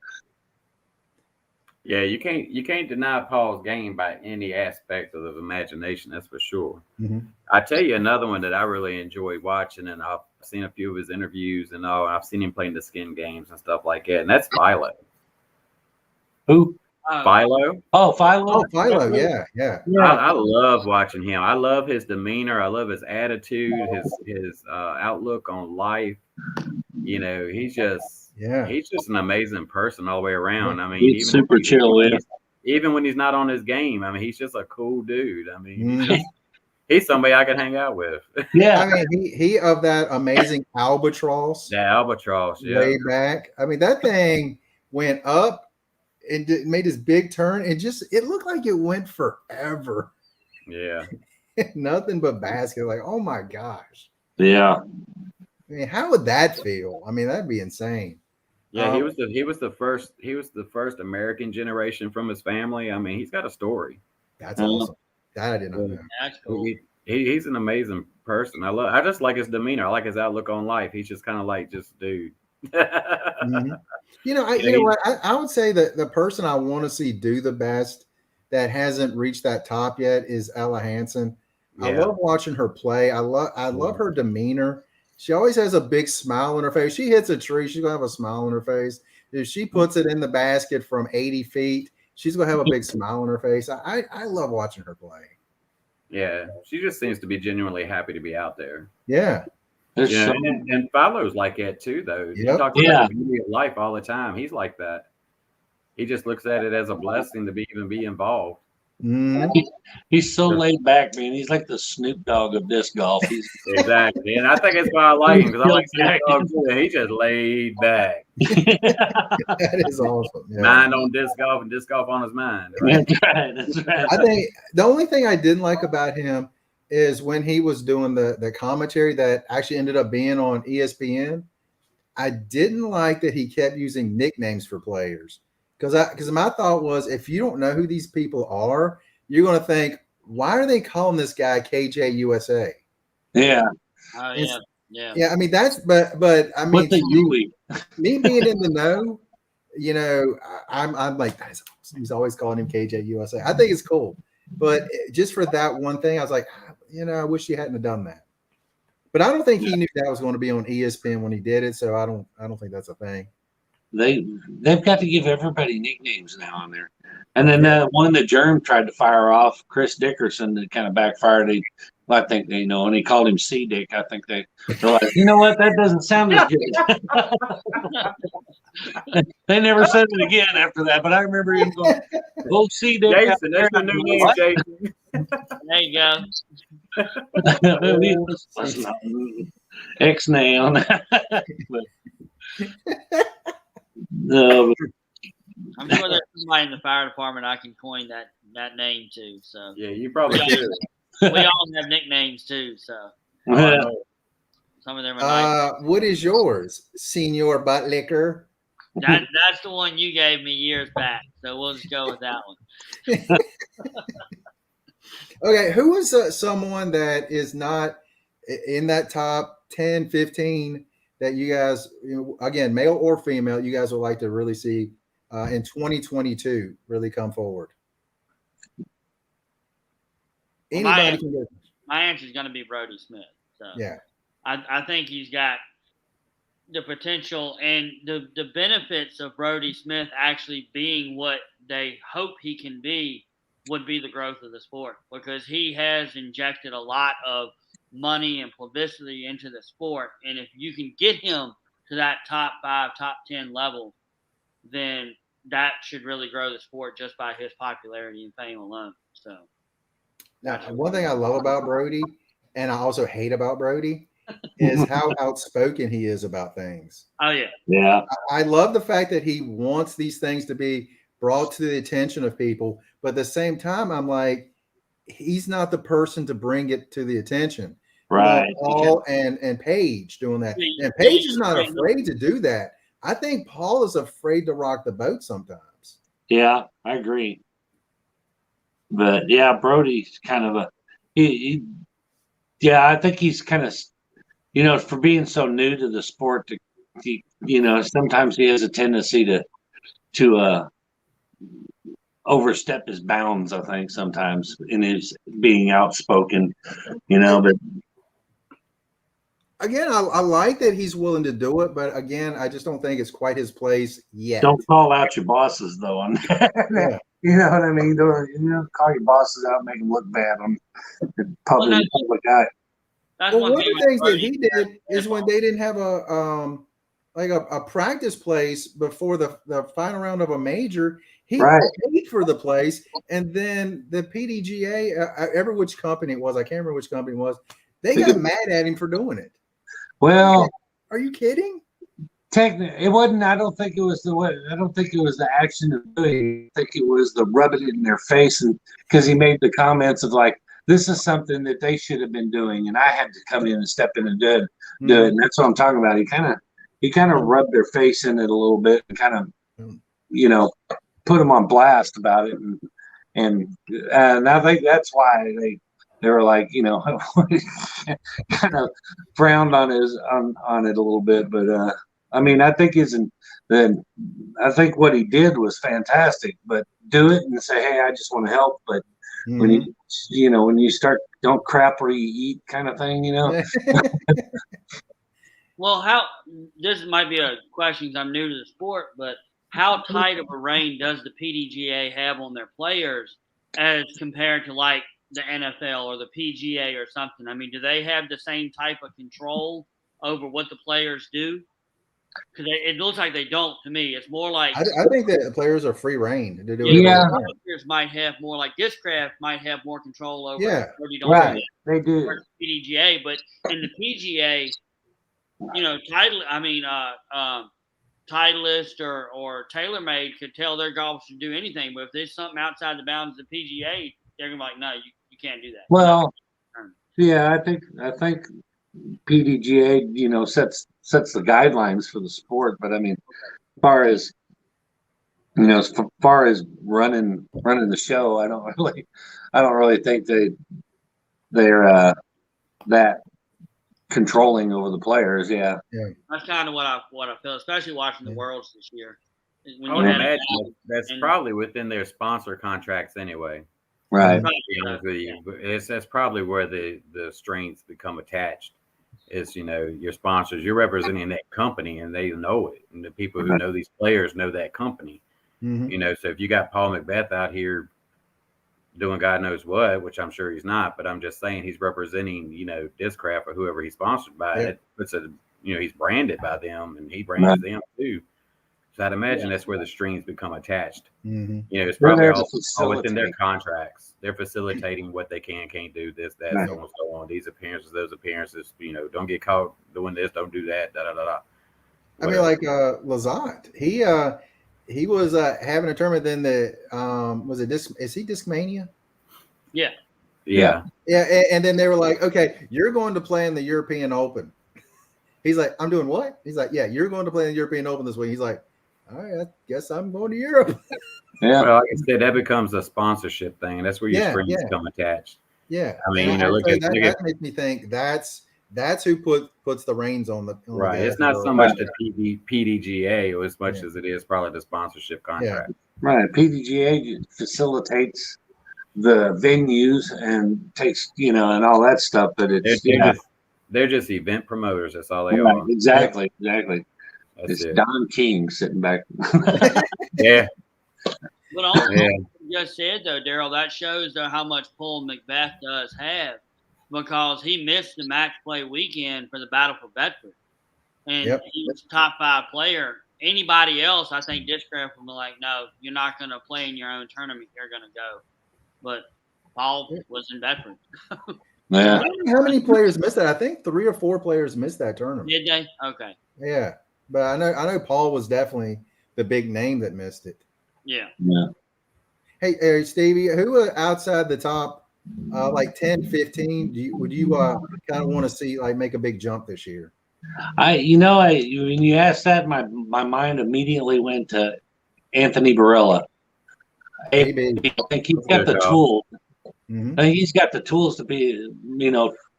[SPEAKER 3] Yeah, you can't deny Paul's game by any aspect of the imagination. That's for sure.
[SPEAKER 2] Mm-hmm.
[SPEAKER 3] I tell you another one that I really enjoyed watching, and I've seen a few of his interviews and all. I've seen him playing the skin games and stuff like that, and that's Philo.
[SPEAKER 1] Who?
[SPEAKER 3] Philo.
[SPEAKER 1] Oh, Philo.
[SPEAKER 2] Oh, Philo. Yeah.
[SPEAKER 3] I love watching him. I love his demeanor. I love his attitude, his outlook on life. He's just an amazing person all the way around. I mean,
[SPEAKER 1] he's super chill.
[SPEAKER 3] Even when he's not on his game, I mean, he's just a cool dude. I mean, he's somebody I could hang out with.
[SPEAKER 2] Yeah, I mean, he of that amazing albatross.
[SPEAKER 3] The albatross, yeah.
[SPEAKER 2] Way back. I mean, that thing went up and made this big turn, and it looked like it went forever.
[SPEAKER 3] Yeah.
[SPEAKER 2] Nothing but basket. Like, oh my gosh.
[SPEAKER 1] Yeah.
[SPEAKER 2] I mean, how would that feel? I mean, that'd be insane.
[SPEAKER 3] Yeah, he was the first American generation from his family. I mean, he's got a story.
[SPEAKER 2] That's awesome. That I didn't know.
[SPEAKER 4] That's cool.
[SPEAKER 3] He's an amazing person. I just like his demeanor. I like his outlook on life. He's just kind of like just dude.
[SPEAKER 2] Mm-hmm. You know what? I would say that the person I want to see do the best that hasn't reached that top yet is Ella Hansen. Yeah. I love watching her play. I love her demeanor. She always has a big smile on her face. She hits a tree, she's gonna have a smile on her face. If she puts it in the basket from 80 feet, she's gonna have a big smile on her face. I love watching her play.
[SPEAKER 3] Yeah, she just seems to be genuinely happy to be out there.
[SPEAKER 2] Yeah.
[SPEAKER 3] And Philo's like that too, though. He talks about the beauty of life all the time. He's like that. He just looks at it as a blessing to even be involved.
[SPEAKER 2] Mm-hmm.
[SPEAKER 1] He's so laid back, man. He's like the Snoop Dogg of disc golf.
[SPEAKER 3] Exactly, and I think that's why I like him, because I like Snoop Dogg too. He's just laid back.
[SPEAKER 2] That is awesome. Yeah.
[SPEAKER 3] Mind on disc golf and disc golf on his mind. Right?
[SPEAKER 1] That's right.
[SPEAKER 2] I think the only thing I didn't like about him is when he was doing the commentary that actually ended up being on ESPN. I didn't like that he kept using nicknames for players. Because my thought was, if you don't know who these people are, you're going to think, why are they calling this guy KJ USA?
[SPEAKER 1] Yeah.
[SPEAKER 2] Yeah. I mean, but I mean, me being in the know, I'm like, he's always calling him KJ USA. I think it's cool. But just for that one thing, I was like, I wish he hadn't have done that. But I don't think he knew that was going to be on ESPN when he did it. So I don't think that's a thing.
[SPEAKER 1] They've got to give everybody nicknames now on there. And then one that Germ tried to fire off, Chris Dickerson, that kind of backfired. I think they know, and he called him C Dick. I think they're like, you know what? That doesn't sound as good. They never said it again after that, but I remember him going, "Old C Dick."
[SPEAKER 3] Jason, that's the new name, Jason.
[SPEAKER 4] There you go.
[SPEAKER 1] X now. No,
[SPEAKER 4] I'm sure there's somebody in the fire department I can coin that name to. So
[SPEAKER 3] yeah, you probably do.
[SPEAKER 4] We all have nicknames too. So some of them are nice.
[SPEAKER 2] What is yours, Senior Buttlicker?
[SPEAKER 4] That's the one you gave me years back. So we'll just go with that one.
[SPEAKER 2] Okay, who is someone that is not in that top 10, 15 that you guys, again, male or female, you guys would like to really see in 2022 really come forward?
[SPEAKER 4] Well,
[SPEAKER 2] Anybody can go.
[SPEAKER 4] my answer is going to be Brody Smith. So
[SPEAKER 2] Yeah.
[SPEAKER 4] I think he's got the potential and the benefits of Brody Smith actually being what they hope he can be would be the growth of the sport, because he has injected a lot of money and publicity into the sport. And if you can get him to that top 5, top 10 level, then that should really grow the sport just by his popularity and fame alone. So
[SPEAKER 2] Now, one thing I love about Brody, and I also hate about Brody, is how outspoken he is about things.
[SPEAKER 4] oh yeah.
[SPEAKER 1] Yeah.
[SPEAKER 2] I love the fact that he wants these things to be brought to the attention of people, but at the same time, I'm like, he's not the person to bring it to the attention.
[SPEAKER 1] Right.
[SPEAKER 2] Paul and Paige doing that. And Paige is not afraid to do that. I think Paul is afraid to rock the boat sometimes.
[SPEAKER 1] Yeah, I agree. But yeah, Brody's kind of yeah, I think he's kind of, for being so new to the sport, sometimes he has a tendency to overstep his bounds, I think, sometimes in his being outspoken, but
[SPEAKER 2] again, I like that he's willing to do it, but again, I just don't think it's quite his place yet.
[SPEAKER 1] Don't call out your bosses though on that.
[SPEAKER 2] Yeah.
[SPEAKER 1] You know what I mean? Don't call your bosses out, make them look bad on the public eye.
[SPEAKER 4] That's
[SPEAKER 2] Well, one of the things that he did is
[SPEAKER 4] Yeah.
[SPEAKER 2] when they didn't have a practice place before the final round of a major, he paid for the place, and then the PDGA, every which company it was, I can't remember which company it was, they got mad at him for doing it.
[SPEAKER 1] Well,
[SPEAKER 2] are you kidding?
[SPEAKER 1] Technically, it wasn't. I don't think it was the action of doing it. I think it was the rubbing it in their face, and because he made the comments of like, this is something that they should have been doing, and I had to come in and step in and do it. And that's what I'm talking about. He kind of rubbed their face in it a little bit, and kind of, put them on blast about it, and I think that's why they were like, kind of frowned on it a little bit, but. I mean, I think what he did was fantastic. But do it and say, "Hey, I just want to help." But when you start, don't crap where you eat, kind of thing,
[SPEAKER 4] Well, this might be a question because I'm new to the sport, but how tight of a rein does the PDGA have on their players as compared to like the NFL or the PGA or something? I mean, do they have the same type of control over what the players do? Because it looks like they don't to me. It's more like
[SPEAKER 2] I think that the players are free reign to do it.
[SPEAKER 1] Yeah,
[SPEAKER 4] players might have more like Discraft might have more control over.
[SPEAKER 2] Yeah,
[SPEAKER 1] right. They do.
[SPEAKER 4] PDGA, but in the PGA, Titleist or TaylorMade could tell their golfers to do anything, but if there's something outside the bounds of the PGA, they're gonna be like, no, you can't do that.
[SPEAKER 1] Well, yeah, I think PDGA, sets the guidelines for the sport. But I mean, as far as running the show, I don't really think they're that controlling over the players. Yeah.
[SPEAKER 4] That's kind of what I feel, especially watching the Worlds this year.
[SPEAKER 3] I would imagine that's probably within their sponsor contracts anyway.
[SPEAKER 1] Right.
[SPEAKER 3] That's probably where the strings become attached. Is your sponsors, you're representing that company, and they know it, and the people who know these players know that company. So if you got Paul Macbeth out here doing God knows what, which I'm sure he's not, but I'm just saying he's representing Discraft or whoever he's sponsored by. It puts he's branded by them, and he brands them too. So I'd imagine that's where the strings become attached. It's probably all within their contracts. They're facilitating what they can't do, this, that, so on, so on. These appearances, those appearances. Don't get caught doing this. Don't do that. Da da da da.
[SPEAKER 2] I mean, like Lazat, he was having a tournament. Then was it is he Discmania?
[SPEAKER 4] Yeah.
[SPEAKER 2] And then they were like, okay, you're going to play in the European Open. He's like, I'm doing what? He's like, yeah, you're going to play in the European Open this week. He's like, all right, I guess I'm going to Europe.
[SPEAKER 1] Yeah.
[SPEAKER 3] Well, like I said, that becomes a sponsorship thing. That's where your strings come attached.
[SPEAKER 2] Yeah.
[SPEAKER 3] I mean,
[SPEAKER 2] and
[SPEAKER 3] look at
[SPEAKER 2] that makes me think that's who puts the reins on the
[SPEAKER 3] right.
[SPEAKER 2] the
[SPEAKER 3] It's not so much the PDGA as much as it is probably the sponsorship contract.
[SPEAKER 1] Right. PDGA facilitates the venues and takes, and all that stuff, but
[SPEAKER 3] They're just event promoters. That's all they
[SPEAKER 1] right,
[SPEAKER 3] are.
[SPEAKER 1] Exactly.
[SPEAKER 3] That's
[SPEAKER 1] it's
[SPEAKER 3] it.
[SPEAKER 1] Don King sitting back.
[SPEAKER 3] Yeah.
[SPEAKER 4] But also, you just said though, Daryl, that shows though how much pull Macbeth does have, because he missed the match play weekend for the Battle for Bedford, and he was top 5 player. Anybody else, I think Discraft would be like, no, you're not going to play in your own tournament. You're going to go. But Paul was in Bedford.
[SPEAKER 1] Yeah.
[SPEAKER 2] How many players missed that? I think 3 or 4 players missed that tournament.
[SPEAKER 4] Did they? Okay.
[SPEAKER 2] Yeah, but I know Paul was definitely the big name that missed it.
[SPEAKER 4] Yeah.
[SPEAKER 2] Hey, Stevie, who outside the top like 10, 15 would you kind of want to see like make a big jump this year?
[SPEAKER 1] When you asked that, my mind immediately went to Anthony Barella. I think he's got the tools.
[SPEAKER 2] Mm-hmm.
[SPEAKER 1] I think he's got the tools to be,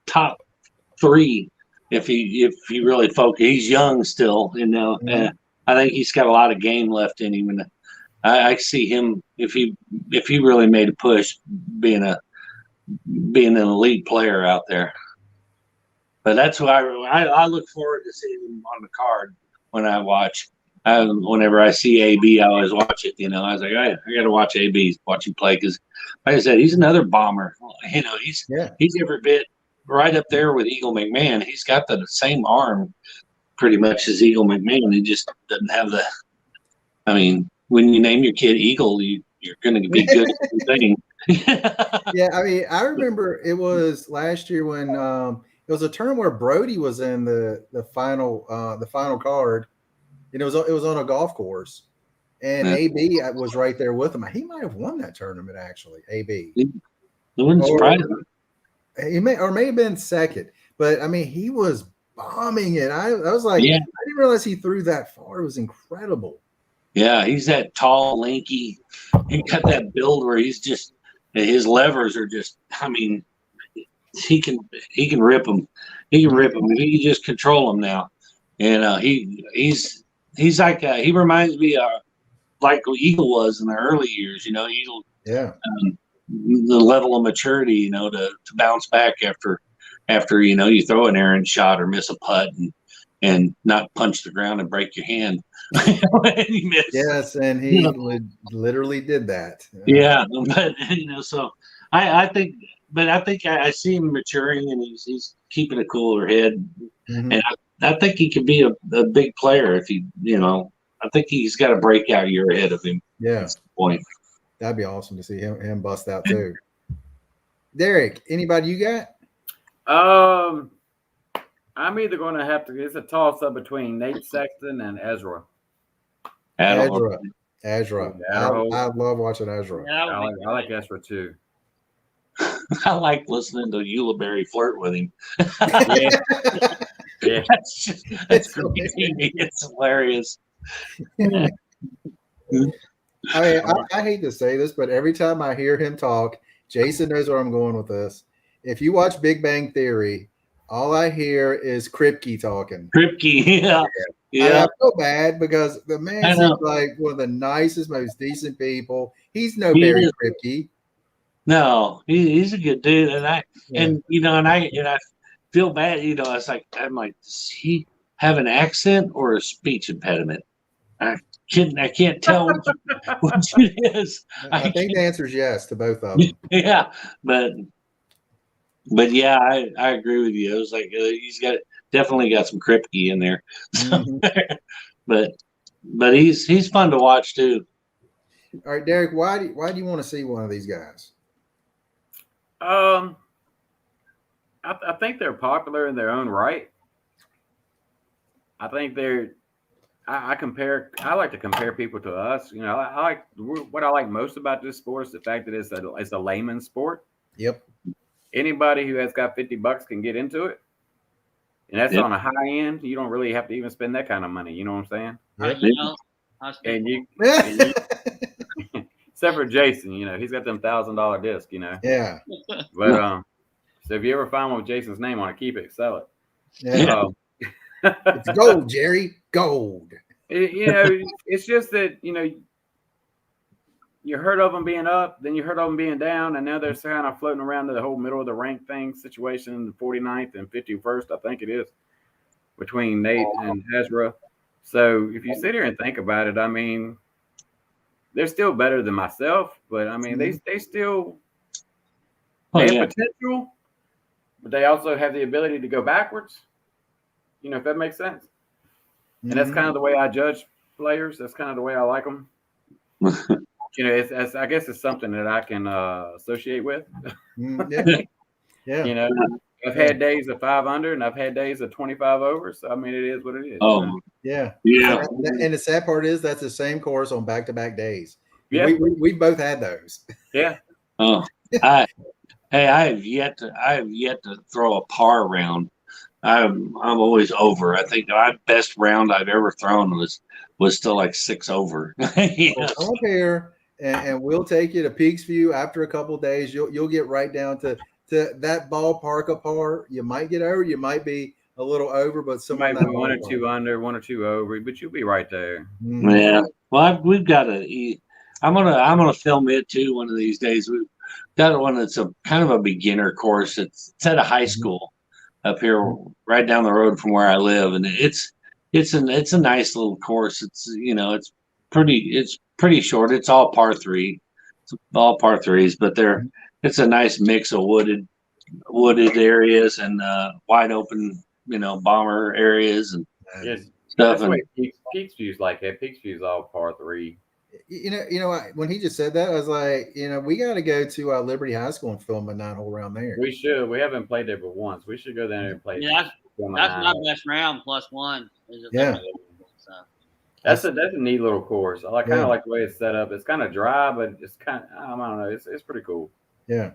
[SPEAKER 1] top 3 if he really focus. He's young still,
[SPEAKER 2] Mm-hmm.
[SPEAKER 1] I think he's got a lot of game left in him, and I see him if he really made a push, being an elite player out there. But that's who I look forward to seeing him on the card when I watch. Whenever I see AB, I always watch it. I was like, I got to watch AB, watch him play, because, like I said, he's another bomber. He's every bit right up there with Eagle McMahon. He's got the same arm, pretty much, as Eagle McMahon. He just doesn't have the. I mean, when you name your kid Eagle, you're going to be good at the thing.
[SPEAKER 2] Yeah, I mean, I remember it was last year when it was a tournament where Brody was in the final card. It was on a golf course, and AB was right there with him. He might have won that tournament, actually. AB.
[SPEAKER 1] It wouldn't surprise me.
[SPEAKER 2] He may have been second, but I mean, he was bombing it. I was like, I didn't realize he threw that far. It was incredible.
[SPEAKER 1] Yeah, he's that tall, lanky. He got that build where he's just, his levers are just. I mean, he can rip them. He can rip them. He can just control them now, and he's like he reminds me of like Eagle was in the early years. Eagle.
[SPEAKER 2] Yeah.
[SPEAKER 1] The level of maturity, to bounce back after you throw an errant shot or miss a putt and not punch the ground and break your hand. You miss.
[SPEAKER 2] Yes, and he literally did that.
[SPEAKER 1] Yeah, but so I think I see him maturing, and he's keeping a cooler head, and I think he could be a big player if he, I think he's got a breakout year ahead of him.
[SPEAKER 2] Yeah,
[SPEAKER 1] that's the point.
[SPEAKER 2] That'd be awesome to see him bust out too. Derek, anybody you got?
[SPEAKER 3] I'm either going to have to. It's a toss up between Nate Sexton and Ezra.
[SPEAKER 2] Ezra. I love watching Ezra.
[SPEAKER 4] Yeah,
[SPEAKER 3] I like Ezra too.
[SPEAKER 1] I like listening to Ulibarri flirt with him.
[SPEAKER 3] Yeah.
[SPEAKER 1] That's great TV. It's hilarious.
[SPEAKER 2] I mean, I hate to say this, but every time I hear him talk, Jason knows where I'm going with this. If you watch Big Bang Theory, all I hear is Kripke talking.
[SPEAKER 1] Kripke, yeah.
[SPEAKER 2] I feel bad because the man seems like one of the nicest, most decent people. He's no Barry Kripke.
[SPEAKER 1] No, he's a good dude, and I feel bad. I'm like, does he have an accent or a speech impediment? I can't tell what it is.
[SPEAKER 2] I think the answer is yes to both of them.
[SPEAKER 1] Yeah, but yeah, I agree with you. I was like, he's definitely got some Kripke in there. But he's fun to watch too.
[SPEAKER 2] All right, Derek, why do you want to see one of these guys?
[SPEAKER 3] I think they're popular in their own right. I think I like to compare people to us. What I like most about this sport is the fact that it's a layman's sport.
[SPEAKER 2] Yep.
[SPEAKER 3] Anybody who has got $50 can get into it. And that's on a high end. You don't really have to even spend that kind of money. You know what I'm saying?
[SPEAKER 2] Yep.
[SPEAKER 3] Except for Jason, he's got them $1,000 discs,
[SPEAKER 2] Yeah.
[SPEAKER 3] But so if you ever find one with Jason's name on it, keep it, sell it.
[SPEAKER 2] Yeah. It's gold, Jerry. Gold.
[SPEAKER 3] It's just that you heard of them being up, then you heard of them being down, and now they're kind of floating around to the whole middle of the rank thing situation, 49th and 51st, I think it is, between Nate and Ezra. So if you sit here and think about it, I mean, they're still better than myself, but I mean, they still have potential, but they also have the ability to go backwards. If that makes sense. And that's kind of the way I judge players. That's kind of the way I like them. I guess it's something that I can associate with.
[SPEAKER 2] Yeah.
[SPEAKER 3] I've had days of 5 under, and I've had days of 25 over. So I mean, it is what it is.
[SPEAKER 1] Oh,
[SPEAKER 2] yeah.
[SPEAKER 1] And
[SPEAKER 2] the sad part is that's the same course on back-to-back days.
[SPEAKER 3] Yeah,
[SPEAKER 2] we both had those.
[SPEAKER 3] Yeah.
[SPEAKER 1] Oh, I have yet to throw a par round. I'm always over. I think my best round I've ever thrown was still like 6 over.
[SPEAKER 2] Come up here, and we'll take you to Peaks View. After a couple of days, you'll get right down to that ballpark apart. You might get over, you might be a little over, but
[SPEAKER 3] might be 1 or 2 under, 1 or 2 over, but you'll be right there.
[SPEAKER 1] Yeah. Well, we've got to. I'm gonna film it too one of these days. We've got one that's a kind of a beginner course. It's at a high school up here, right down the road from where I live, and it's a nice little course. It's it's pretty short. It's all par 3. It's all par 3s, but it's a nice mix of wooded areas and wide open, bomber areas and stuff.
[SPEAKER 3] That's the way Peaks View's like that. Peaks View's all par 3.
[SPEAKER 2] When he just said that, I was like, we got to go to Liberty High School and film a 9-hole round there.
[SPEAKER 3] We should. We haven't played there but once. We should go there and play.
[SPEAKER 4] Yeah, that's my best round +1.
[SPEAKER 2] Yeah.
[SPEAKER 3] That's a neat little course. I kind of like the way it's set up. It's kind of dry, but it's kind of, I don't know. It's pretty cool.
[SPEAKER 2] Yeah.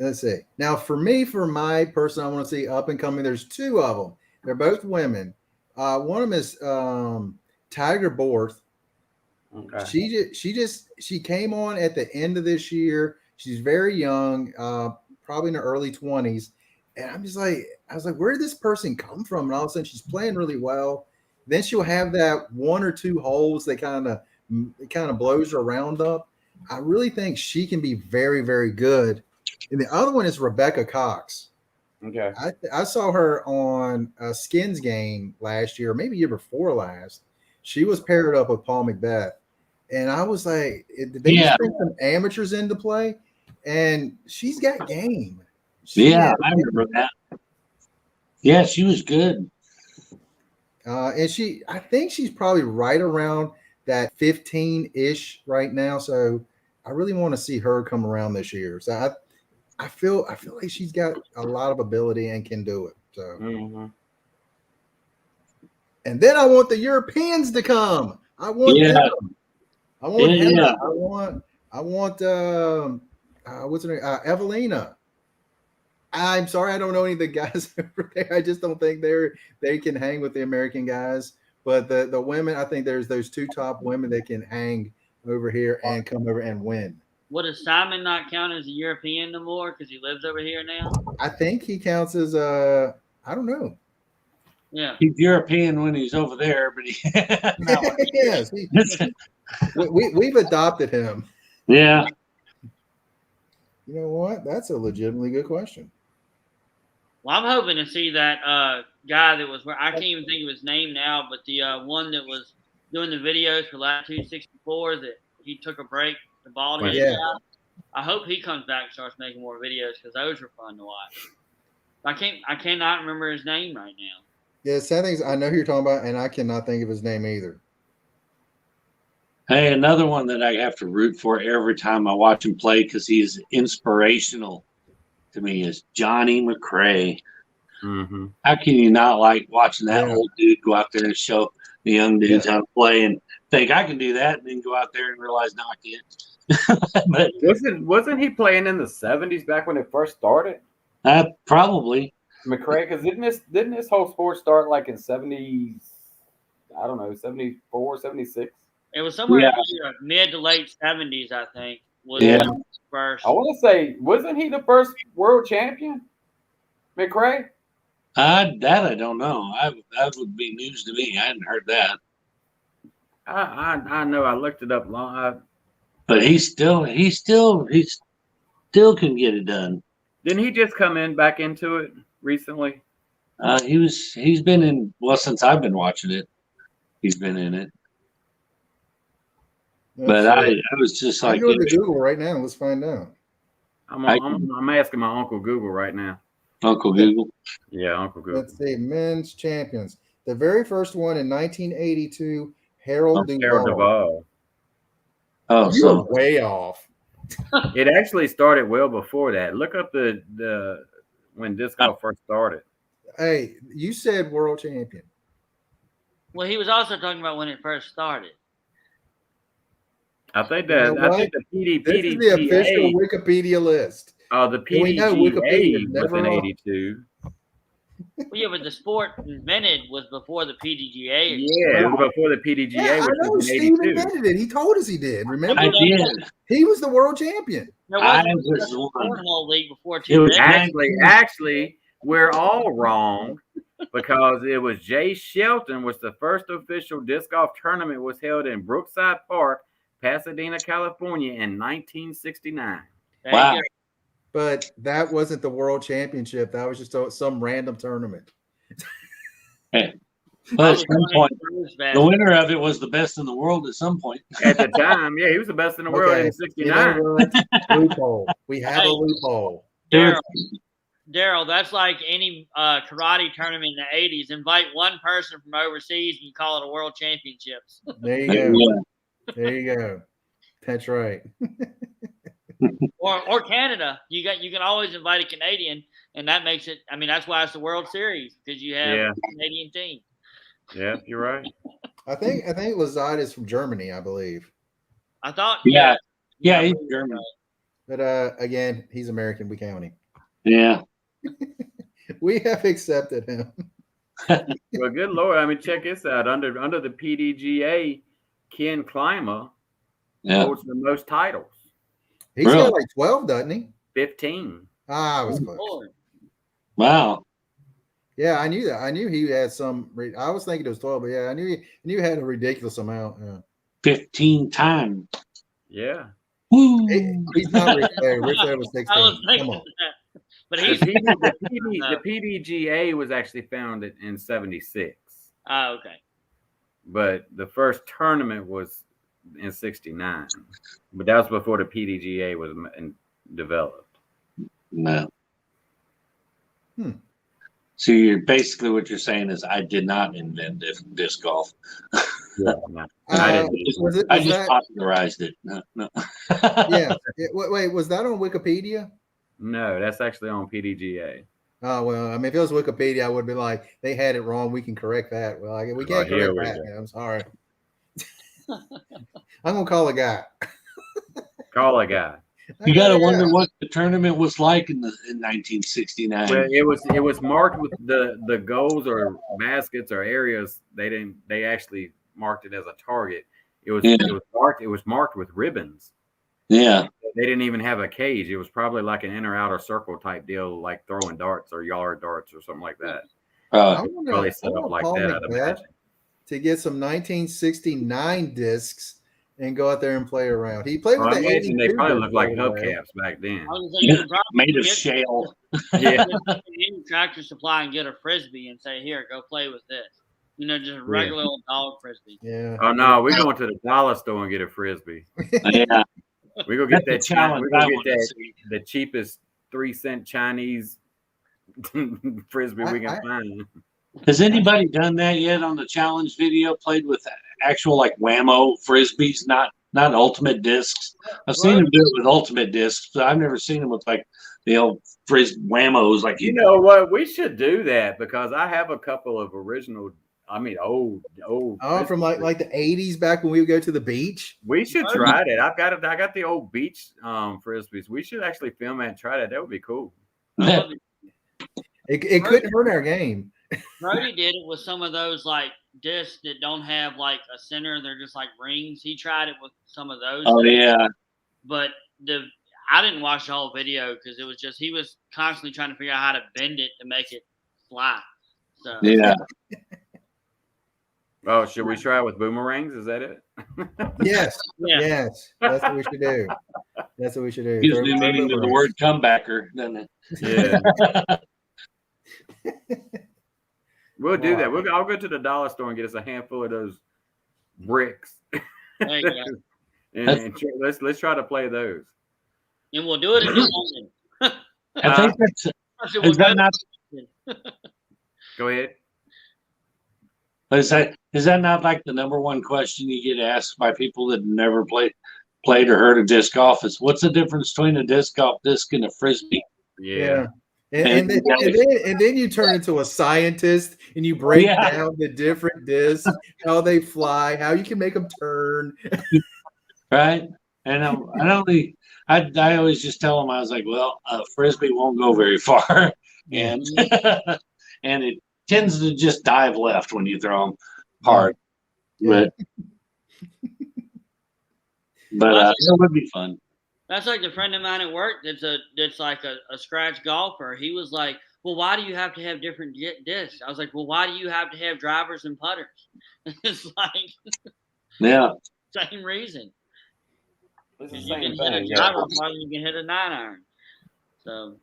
[SPEAKER 2] Let's see. Now, for my person, I want to see up and coming. There's 2 of them. They're both women. One of them is Tiger Borth.
[SPEAKER 3] Okay.
[SPEAKER 2] She came on at the end of this year. She's very young, probably in her early 20s. And I was like, where did this person come from? And all of a sudden she's playing really well. Then she'll have that 1 or 2 holes that kind of blows her round up. I really think she can be very, very good. And the other one is Rebecca Cox.
[SPEAKER 3] Okay.
[SPEAKER 2] I saw her on a Skins game last year, maybe year before last. She was paired up with Paul Macbeth. And I was like, they just bring some amateurs into play, and she's got game.
[SPEAKER 1] I remember that. Yeah, she was good.
[SPEAKER 2] And I think she's probably right around that 15-ish right now. So I really want to see her come around this year. So I feel like she's got a lot of ability and can do it. So, and then I want the Europeans to come. I want them. I want Emma. I want what's her name? Evelina. I'm sorry, I don't know any of the guys over there. I just don't think they can hang with the American guys. But the women, I think there's those 2 top women that can hang over here and come over and win.
[SPEAKER 4] Does Simon not count as a European no more because he lives over here now?
[SPEAKER 2] I think he counts as I don't know.
[SPEAKER 4] Yeah,
[SPEAKER 1] he's European when he's over there, but
[SPEAKER 2] yes, we've adopted him.
[SPEAKER 1] Yeah.
[SPEAKER 2] You know what? That's a legitimately good question.
[SPEAKER 4] Well, I'm hoping to see that guy that was – I can't even think of his name now, but the one that was doing the videos for Latitude 64 that he took a break, the bald-headed guy. I hope he comes back and starts making more videos because those were fun to watch. I cannot remember his name right now.
[SPEAKER 2] Yeah, sad things I know who you're talking about, and I cannot think of his name either.
[SPEAKER 1] Hey, another one that I have to root for every time I watch him play because he's inspirational to me is Johnny Mcrae.
[SPEAKER 3] Mm-hmm.
[SPEAKER 1] How can you not like watching that old dude go out there and show the young dudes how to play and think I can do that, and then go out there and realize no, I can't. But
[SPEAKER 3] wasn't he playing in the 70s back when it first started?
[SPEAKER 1] Probably.
[SPEAKER 3] Mcrae, because didn't this whole sport start like in 70s? I don't know, 74, 76?
[SPEAKER 4] It was somewhere
[SPEAKER 1] Yeah.
[SPEAKER 4] in the mid to late 70s, I think. Was
[SPEAKER 1] Yeah.
[SPEAKER 4] when it was first.
[SPEAKER 3] I want to say, wasn't he the first world champion? Mcrae?
[SPEAKER 1] That I don't know. That would be news to me. I hadn't heard that.
[SPEAKER 3] I know. I looked it up long.
[SPEAKER 1] But he still can get it done.
[SPEAKER 3] Didn't he just come back into it recently?
[SPEAKER 1] He's been in since I've been watching it. He's been in it. But I was just
[SPEAKER 2] I'm
[SPEAKER 1] like,
[SPEAKER 2] going to Google right now. Let's find out.
[SPEAKER 3] I'm asking my Uncle Google right now.
[SPEAKER 1] Uncle Google.
[SPEAKER 3] Yeah, Uncle Google.
[SPEAKER 2] Let's see. Men's champions. The very first one in 1982, Harold Duvall.
[SPEAKER 3] Harold Duvall.
[SPEAKER 1] Oh,
[SPEAKER 2] You
[SPEAKER 1] so
[SPEAKER 2] were way off.
[SPEAKER 3] It actually started well before that. Look up the when disc golf first started.
[SPEAKER 2] Hey, you said world champion.
[SPEAKER 4] Well, he was also talking about when it first started.
[SPEAKER 3] I think
[SPEAKER 2] You know
[SPEAKER 3] I think the
[SPEAKER 2] This is the official
[SPEAKER 3] PDGA.
[SPEAKER 2] Wikipedia list.
[SPEAKER 3] The
[SPEAKER 2] We know Wikipedia
[SPEAKER 3] PDGA was
[SPEAKER 2] never
[SPEAKER 3] in
[SPEAKER 2] wrong.
[SPEAKER 3] '82.
[SPEAKER 4] Well, yeah, but the sport invented was before the PDGA.
[SPEAKER 3] Yeah, it was before the PDGA,
[SPEAKER 2] Yeah, I
[SPEAKER 3] which
[SPEAKER 2] know.
[SPEAKER 3] was in
[SPEAKER 2] Steve
[SPEAKER 3] '82.
[SPEAKER 2] invented it. He told us he did. Remember?
[SPEAKER 1] I did.
[SPEAKER 2] He was the world champion.
[SPEAKER 4] There
[SPEAKER 1] I
[SPEAKER 4] wasn't
[SPEAKER 1] was
[SPEAKER 4] a
[SPEAKER 1] one.
[SPEAKER 4] cornhole league before
[SPEAKER 1] It was
[SPEAKER 4] 2000.
[SPEAKER 3] Actually, we're all wrong because it was Jay Shelton was the first official disc golf tournament was held in Brookside Park, Pasadena, California in 1969.
[SPEAKER 1] Wow.
[SPEAKER 2] But that wasn't the world championship. That was just some random tournament.
[SPEAKER 1] But at some point, the winner of it was the best in the world at some point.
[SPEAKER 3] At the time, yeah, he was the best in the world in
[SPEAKER 2] You know
[SPEAKER 3] '69.
[SPEAKER 2] what? Loophole. We have a loophole.
[SPEAKER 4] Daryl, that's like any karate tournament in the 80s. Invite one person from overseas and you call it a world championships.
[SPEAKER 2] There you go. There you go. That's right.
[SPEAKER 4] or Canada. You can always invite a Canadian, and that makes it. I mean, that's why it's the World Series because you have a Canadian team.
[SPEAKER 3] Yeah, you're right.
[SPEAKER 2] I think Lazard is from Germany, I believe.
[SPEAKER 4] I thought.
[SPEAKER 1] Yeah, he's German.
[SPEAKER 2] But again, he's American. We count him.
[SPEAKER 1] Yeah.
[SPEAKER 2] We have accepted him.
[SPEAKER 3] Well, good Lord. I mean, check this out. Under the PDGA, Ken Klima holds the most titles.
[SPEAKER 2] He's got like 12, doesn't he?
[SPEAKER 3] 15.
[SPEAKER 2] I was close.
[SPEAKER 4] Lord.
[SPEAKER 1] Wow.
[SPEAKER 2] Yeah, I knew that. I knew he had some. I was thinking it was 12, but yeah, I knew he had a ridiculous amount. Yeah.
[SPEAKER 1] 15 times.
[SPEAKER 3] Yeah.
[SPEAKER 1] Woo.
[SPEAKER 2] He's not Rick Flair. Rick Flair was 16.
[SPEAKER 4] I was
[SPEAKER 2] Come
[SPEAKER 4] thinking
[SPEAKER 2] on.
[SPEAKER 4] that. But
[SPEAKER 3] The PDGA was actually founded in '76.
[SPEAKER 4] Oh, okay.
[SPEAKER 3] But the first tournament was in '69. But that was before the PDGA was developed.
[SPEAKER 1] No. So you're basically what you're saying is I did not invent disc golf.
[SPEAKER 3] Yeah, no, I didn't.
[SPEAKER 1] I just popularized it. No.
[SPEAKER 2] Yeah. Wait, was that on Wikipedia?
[SPEAKER 3] No, that's actually on PDGA.
[SPEAKER 2] Oh, well, I mean, if it was Wikipedia, I would be like, they had it wrong. We can correct that. Well, we can't correct that. Man. I'm sorry. I'm going to call a guy.
[SPEAKER 3] Call a guy.
[SPEAKER 1] You got to wonder what the tournament was like in 1969.
[SPEAKER 3] Well, it was marked with the goals or baskets or areas. They actually marked it as a target. It was marked with ribbons.
[SPEAKER 1] Yeah.
[SPEAKER 3] They didn't even have a cage. It was probably like an inner outer circle type deal, like throwing darts or yard darts or something like that. Probably set up like that, I'd imagine.
[SPEAKER 2] To get some 1969 discs and go out there and play around. He played with the 82.
[SPEAKER 3] They probably looked like hubcaps back then.
[SPEAKER 1] Made of shale.
[SPEAKER 4] Yeah. Any Tractor Supply and get a Frisbee and say, here, go play with this. You know, just a regular old dog Frisbee.
[SPEAKER 2] Yeah.
[SPEAKER 3] Oh, no, we're going to the dollar store and get a Frisbee.
[SPEAKER 1] Yeah.
[SPEAKER 3] We're going to get that
[SPEAKER 1] challenge.
[SPEAKER 3] We're going to get the cheapest 3-cent Chinese Frisbee we can find.
[SPEAKER 1] Has anybody done that yet on the challenge video? Played with actual like whammo Frisbees, not ultimate discs. I've seen them do it with ultimate discs, but I've never seen them with like the old whammos. Like
[SPEAKER 3] you know what? We should do that because I have a couple of original. I mean, old.
[SPEAKER 2] Oh, from like the 80s, back when we would go to the beach.
[SPEAKER 3] We should try that. I got the old beach Frisbees. We should actually film that and try that. That would be cool.
[SPEAKER 2] It couldn't hurt our game.
[SPEAKER 4] Brody did it with some of those like discs that don't have like a center; they're just like rings. He tried it with some of those.
[SPEAKER 1] Oh
[SPEAKER 4] things,
[SPEAKER 1] yeah,
[SPEAKER 4] but I didn't watch the whole video because it was just he was constantly trying to figure out how to bend it to make it fly. So
[SPEAKER 1] yeah.
[SPEAKER 3] Oh, should we try with boomerangs? Is that it?
[SPEAKER 2] Yes,
[SPEAKER 4] yeah.
[SPEAKER 2] yes, that's what we should do. That's what we should do.
[SPEAKER 1] Gives
[SPEAKER 2] Throw-
[SPEAKER 1] new
[SPEAKER 2] throw
[SPEAKER 1] meaning to the
[SPEAKER 2] boomerangs.
[SPEAKER 1] word comebacker, doesn't it?
[SPEAKER 3] Yeah. We'll do that.
[SPEAKER 2] Wow.
[SPEAKER 3] I'll go to the dollar store and get us a handful of those bricks.
[SPEAKER 4] There you go.
[SPEAKER 3] and let's try to play those.
[SPEAKER 4] And we'll do it in London.
[SPEAKER 1] I think that's
[SPEAKER 4] We'll
[SPEAKER 1] is that
[SPEAKER 4] go-
[SPEAKER 1] not
[SPEAKER 3] Go ahead.
[SPEAKER 1] is that not like the number one question you get asked by people that never played or heard of disc golf? Is what's the difference between a disc golf disc and a frisbee?
[SPEAKER 3] Yeah.
[SPEAKER 2] And then you turn into a scientist and you break
[SPEAKER 1] Yeah.
[SPEAKER 2] down the different discs, how they fly, how you can make them turn.
[SPEAKER 1] Right? And I always just tell them, I was like, well, a frisbee won't go very far, and and it tends to just dive left when you throw them hard.
[SPEAKER 2] Yeah.
[SPEAKER 1] But it would be fun.
[SPEAKER 4] That's like the friend of mine at work that's like a scratch golfer. He was like, well, why do you have to have different discs? I was like, well, why do you have to have drivers and putters? It's like
[SPEAKER 1] Yeah.
[SPEAKER 4] same reason.
[SPEAKER 3] It's the
[SPEAKER 4] You
[SPEAKER 3] same
[SPEAKER 4] can hit
[SPEAKER 3] thing.
[SPEAKER 4] a driver more than you can hit a 9-iron. So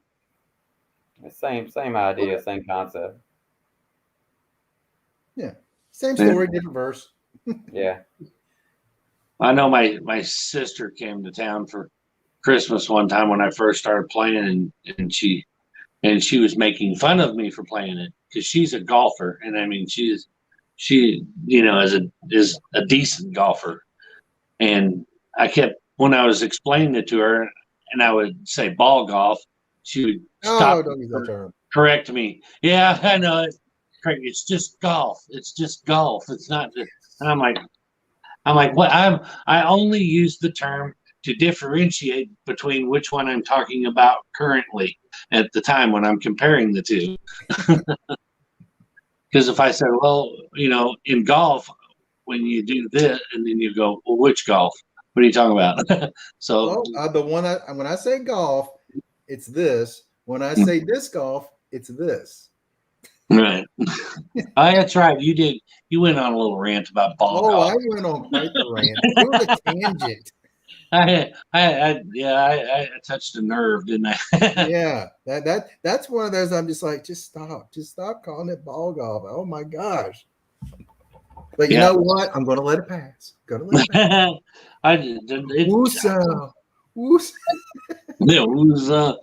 [SPEAKER 3] Same idea, same concept.
[SPEAKER 2] Same story, different verse.
[SPEAKER 3] Yeah.
[SPEAKER 1] I know my sister came to town for Christmas one time when I first started playing, and she was making fun of me for playing it because she's a golfer, and I mean she is a decent golfer, and I kept when I was explaining it to her, and I would say ball golf, she would stop,
[SPEAKER 2] don't use that term.
[SPEAKER 1] correct me. Yeah, I know it. It's just golf. It's just golf. It's not. And I'm like, what? I only use the term to differentiate between which one I'm talking about currently at the time when I'm comparing the two. Because if I said, well, in golf, when you do this, and then you go, well, which golf? What are you talking about? So
[SPEAKER 2] the one when I say golf, it's this. When I say disc golf, it's this.
[SPEAKER 1] right. That's right. You went on a little rant about ball golf.
[SPEAKER 2] I went on quite the rant. It was a tangent.
[SPEAKER 1] I touched a nerve, didn't I?
[SPEAKER 2] Yeah, that's one of those. I'm just like, just stop calling it ball golf. Oh my gosh! But you know what? I'm going to let it pass. Woosa.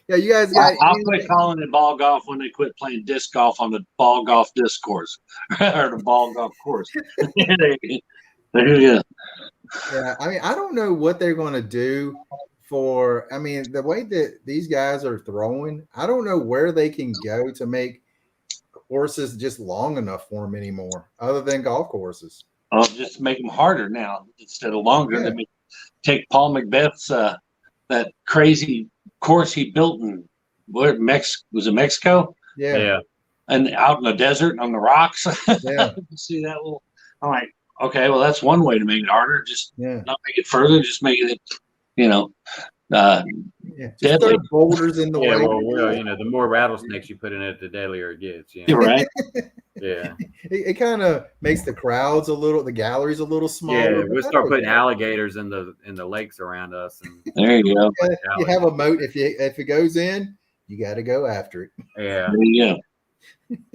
[SPEAKER 2] Yeah, you guys got.
[SPEAKER 1] I'll quit calling it ball golf when they quit playing disc golf on the ball golf disc course or the ball golf course. There you go.
[SPEAKER 2] Yeah, I mean, I don't know what they're going to do for. I mean, the way that these guys are throwing, I don't know where they can go to make courses just long enough for them anymore, other than golf courses.
[SPEAKER 1] I'll just make them harder now instead of longer.
[SPEAKER 2] Yeah.
[SPEAKER 1] Let me take Paul Macbeth's that crazy course he built in was it Mexico?
[SPEAKER 3] Yeah.
[SPEAKER 1] And out in the desert on the rocks.
[SPEAKER 2] Yeah.
[SPEAKER 1] See that little? I'm like, okay, well that's one way to make it harder. Just not make it further. Just make it,
[SPEAKER 2] Just
[SPEAKER 1] deadly.
[SPEAKER 2] throw boulders in the way.
[SPEAKER 3] Well, the more rattlesnakes you put in it, the deadlier it gets.
[SPEAKER 1] You're right.
[SPEAKER 3] Yeah.
[SPEAKER 2] It kind of makes the crowds the galleries a little smaller.
[SPEAKER 3] Yeah, we'll start putting alligators in the lakes around us. And
[SPEAKER 1] there you go.
[SPEAKER 2] You have a moat. If it goes in, you got to go after it.
[SPEAKER 3] Yeah.
[SPEAKER 1] There you go.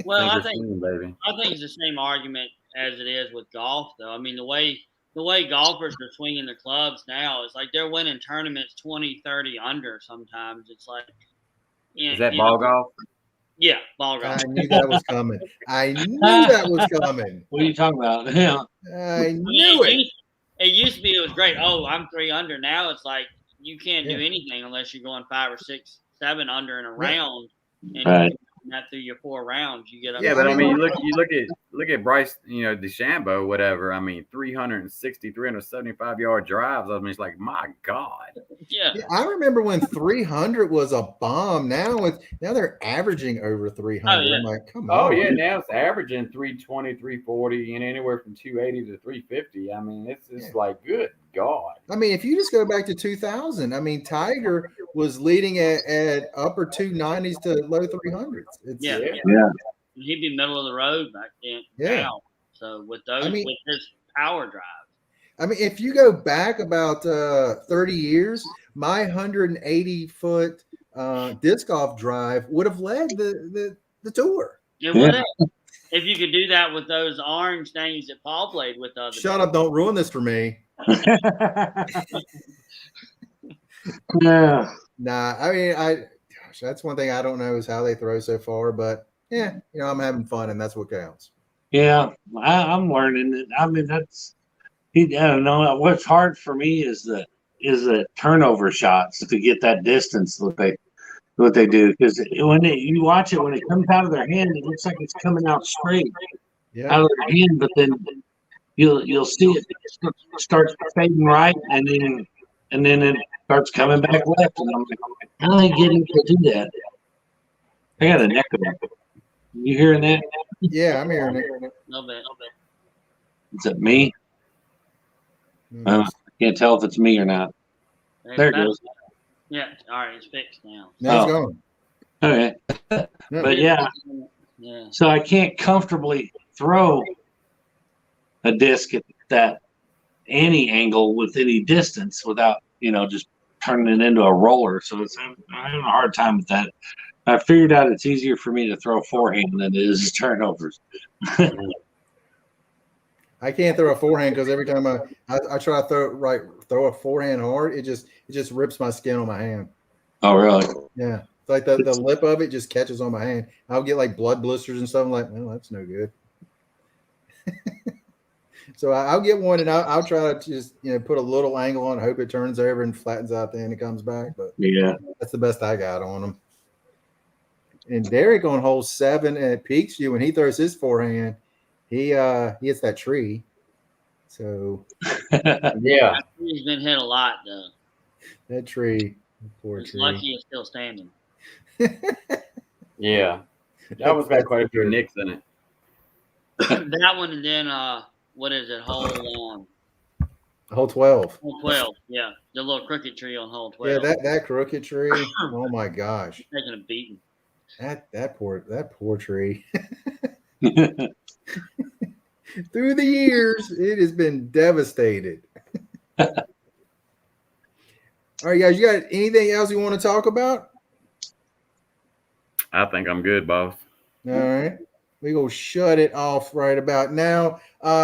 [SPEAKER 4] Well, I think
[SPEAKER 3] baby.
[SPEAKER 4] it's the same argument as it is with golf, though. I mean, the way golfers are swinging their clubs now is like they're winning tournaments 20, 30 under sometimes. It's like,
[SPEAKER 3] is that ball golf?
[SPEAKER 4] Yeah, ball golf.
[SPEAKER 2] I knew that was coming.
[SPEAKER 1] What are you talking about? Yeah.
[SPEAKER 2] I knew it.
[SPEAKER 4] It used to be it was great. Oh, I'm 3 under. Now it's like you can't do anything unless you're going 5 or 6, 7 under in a round. And
[SPEAKER 1] Right.
[SPEAKER 4] that through your 4 rounds, you get up.
[SPEAKER 3] Yeah, but I mean, you look at look at Bryce, DeChambeau, whatever. I mean, 360, 375-yard drives. I mean, it's like, my God.
[SPEAKER 4] Yeah.
[SPEAKER 2] I remember when 300 was a bomb. Now they're averaging over 300.
[SPEAKER 4] Oh, yeah.
[SPEAKER 2] I'm like, come on.
[SPEAKER 3] Oh, yeah, now it's averaging 320, 340, and anywhere from 280 to 350. I mean, it's like, good God.
[SPEAKER 2] I mean, if you just go back to 2000, I mean, Tiger was leading at upper 290s to low 300s.
[SPEAKER 4] Yeah. He'd be middle of the road back then.
[SPEAKER 2] Yeah.
[SPEAKER 4] Now. So with with his power drive.
[SPEAKER 2] I mean, if you go back about 30 years, my 180-foot disc golf drive would have led the tour.
[SPEAKER 4] It would have. If you could do that with those orange things that Paul played with the other
[SPEAKER 2] Shut
[SPEAKER 4] day.
[SPEAKER 2] up, don't ruin this for me.
[SPEAKER 1] Yeah.
[SPEAKER 2] Nah, I mean, that's one thing I don't know is how they throw so far, but yeah, I'm having fun, and that's what counts.
[SPEAKER 1] Yeah, I'm learning it. I mean, I don't know. What's hard for me is the turnover shots to get that distance what they do, because when you watch it, when it comes out of their hand, it looks like it's coming out straight out of their hand, but then you'll see it starts fading right, and then it starts coming back left, and I'm like, how are they getting to do that? I got a neck of it. You hearing that?
[SPEAKER 2] Yeah, I'm hearing it.
[SPEAKER 4] No bit.
[SPEAKER 1] Is it me? I can't tell if it's me or not. There it goes.
[SPEAKER 4] Yeah, all right, it's fixed now.
[SPEAKER 2] Now it's going.
[SPEAKER 1] Okay. But yeah, so I can't comfortably throw a disc at that any angle with any distance without just turning it into a roller. So I'm having a hard time with that. I figured out it's easier for me to throw forehand than it is turnovers.
[SPEAKER 2] I can't throw a forehand because every time I try to throw a forehand hard, it just rips my skin on my hand.
[SPEAKER 1] Oh, really?
[SPEAKER 2] Yeah. It's like the lip of it just catches on my hand. I'll get like blood blisters and stuff. I'm like, well, that's no good. So I'll get one and I'll try to just put a little angle on it, hope it turns over and flattens out there and it comes back. But
[SPEAKER 1] yeah,
[SPEAKER 2] that's the best I got on them. And Derek on hole 7 at Peaksview, when he throws his forehand, he hits that tree. So
[SPEAKER 3] yeah,
[SPEAKER 4] he's been hit a lot though.
[SPEAKER 2] That tree, poor
[SPEAKER 4] He's
[SPEAKER 2] tree.
[SPEAKER 4] lucky it's still standing.
[SPEAKER 3] Yeah, that one's got quite a few nicks in it.
[SPEAKER 4] That one, and then what is it? Hole
[SPEAKER 2] 12.
[SPEAKER 4] Hole 12. Yeah, the little crooked tree on hole 12.
[SPEAKER 2] Yeah, that crooked tree. Oh my gosh,
[SPEAKER 4] taking a beating.
[SPEAKER 2] That poor tree. Through the years, it has been devastated. All right, guys, you got anything else you want to talk about?
[SPEAKER 3] I think I'm good, boss.
[SPEAKER 2] All right. We go shut it off right about now.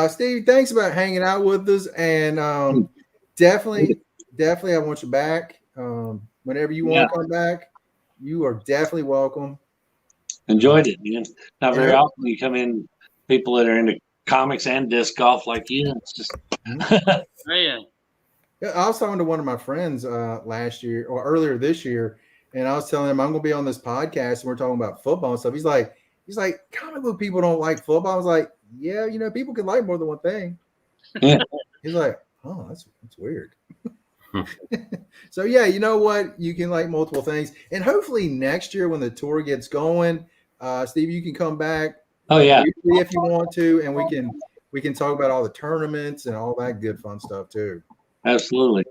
[SPEAKER 2] Steve, thanks about hanging out with us. And definitely I want you back. Whenever you want to come back, you are definitely welcome.
[SPEAKER 1] Enjoyed it, man. Not very often you come in people that are into comics and disc golf like you. It's just
[SPEAKER 4] Oh, yeah.
[SPEAKER 2] I was talking to one of my friends last year or earlier this year, and I was telling him I'm going to be on this podcast and we're talking about football and stuff. He's like, comic book people don't like football. I was like, yeah, people can like more than one thing.
[SPEAKER 1] Yeah.
[SPEAKER 2] He's like, oh, that's weird. So yeah, you know what? You can like multiple things, and hopefully next year when the tour gets going, Steve, you can come back.
[SPEAKER 1] Oh yeah,
[SPEAKER 2] if you want to, and we can talk about all the tournaments and all that good fun stuff too.
[SPEAKER 1] Absolutely.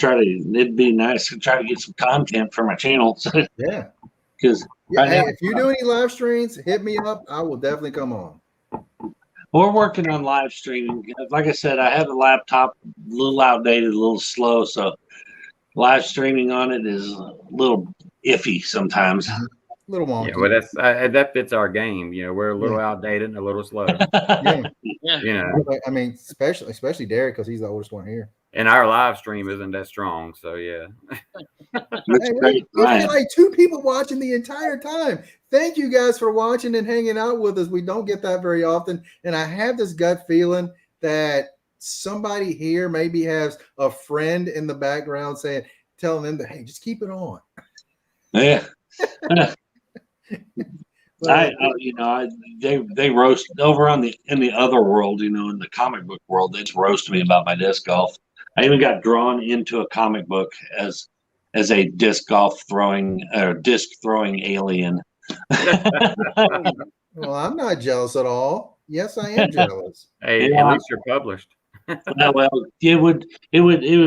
[SPEAKER 1] It'd be nice to try to get some content for my channel.
[SPEAKER 2] Yeah.
[SPEAKER 1] Because
[SPEAKER 2] if you do any live streams, hit me up. I will definitely come on.
[SPEAKER 1] we're working on live streaming. Like I said, I have a laptop a little outdated, a little slow, so live streaming on it is a little iffy sometimes.
[SPEAKER 2] A little wonky.
[SPEAKER 3] Yeah, well, that fits our game. We're a little outdated and a little slow.
[SPEAKER 2] Yeah. I mean, especially Derek, because he's the oldest one here.
[SPEAKER 3] And our live stream isn't that strong, so yeah.
[SPEAKER 2] Hey, like 2 people watching the entire time. Thank you guys for watching and hanging out with us. We don't get that very often, and I have this gut feeling that somebody here maybe has a friend in the background telling them that, hey, just keep it on.
[SPEAKER 1] Yeah. They roast over in the other world, in the comic book world. They just roast me about my disc golf. I even got drawn into a comic book as a disc throwing alien.
[SPEAKER 2] Well, I'm not jealous at all. Yes, I am jealous.
[SPEAKER 3] Hey,
[SPEAKER 1] Yeah.
[SPEAKER 3] at least you're published.
[SPEAKER 1] Well, it would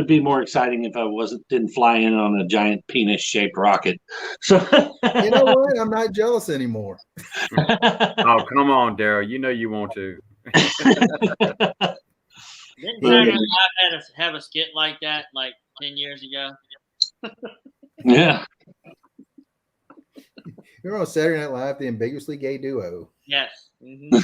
[SPEAKER 1] be more exciting if I didn't fly in on a giant penis shaped rocket. So
[SPEAKER 2] You know what? I'm not jealous anymore.
[SPEAKER 3] Oh, come on, Daryl. You know you want to.
[SPEAKER 4] Didn't Saturday Night Live have a skit like that like 10 years ago?
[SPEAKER 1] Yeah.
[SPEAKER 2] You're on Saturday Night Live, the ambiguously gay duo.
[SPEAKER 4] Yes. Mm-hmm.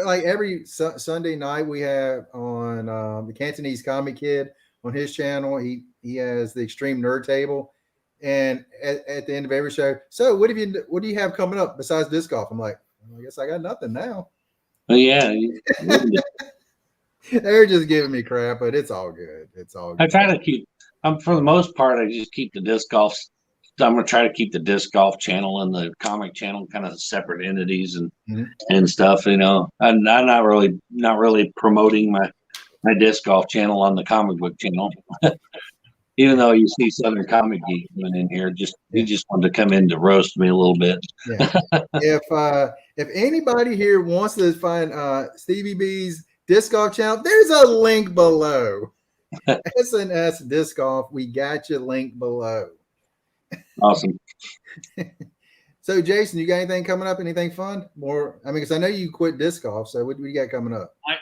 [SPEAKER 2] Like every Sunday night we have on the Cantonese Comic Kid on his channel. He has the Extreme Nerd Table, and at the end of every show, so what do you have coming up besides disc golf? I'm like, well, I guess I got nothing now.
[SPEAKER 1] Well, yeah.
[SPEAKER 2] They're just giving me crap, but it's all good. It's all good.
[SPEAKER 1] I try to keep. For the most part, I just keep the disc golf. I'm gonna try to keep the disc golf channel and the comic channel kind of separate entities and stuff. I'm not really promoting my disc golf channel on the comic book channel. Even though you see Southern Comic Geek in here, he just wanted to come in to roast me a little bit.
[SPEAKER 2] Yeah. If anybody here wants to find Stevie B's disc golf channel, there's a link below. S&S Disc Golf. We got your link below.
[SPEAKER 1] Awesome.
[SPEAKER 2] So, Jason, you got anything coming up? Anything fun? More? I mean, because I know you quit disc golf. So, what do you got coming up?
[SPEAKER 4] I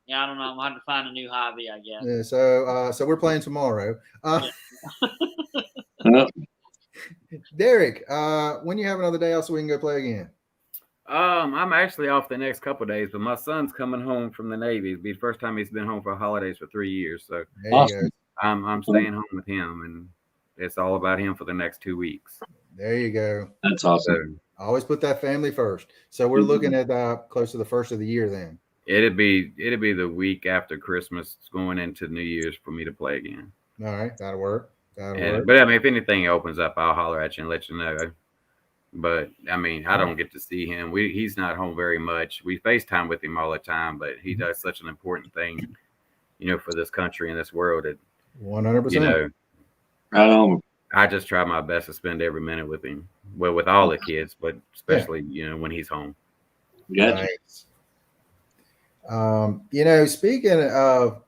[SPEAKER 4] don't know. I'm going to find a new hobby, I guess.
[SPEAKER 2] Yeah. So we're playing tomorrow. Derek, when you have another day off so we can go play again?
[SPEAKER 3] I'm actually off the next couple of days, but my son's coming home from the Navy. It'll be the first time he's been home for holidays for 3 years. So
[SPEAKER 2] awesome.
[SPEAKER 3] I'm staying home with him, and it's all about him for the next 2 weeks.
[SPEAKER 2] There you go.
[SPEAKER 1] That's awesome.
[SPEAKER 2] So, always put that family first. So we're looking at close to the first of the year then.
[SPEAKER 3] It'd be the week after Christmas, going into New Year's for me to play again.
[SPEAKER 2] All right, that'll work.
[SPEAKER 3] But I mean, if anything opens up, I'll holler at you and let you know. But I mean, I don't get to see him. He's not home very much. We FaceTime with him all the time, but he does such an important thing, for this country and this world.
[SPEAKER 2] 100%.
[SPEAKER 3] I just try my best to spend every minute with him. Well, with all the kids, but especially when he's home.
[SPEAKER 1] Gotcha.
[SPEAKER 2] Nice. Speaking of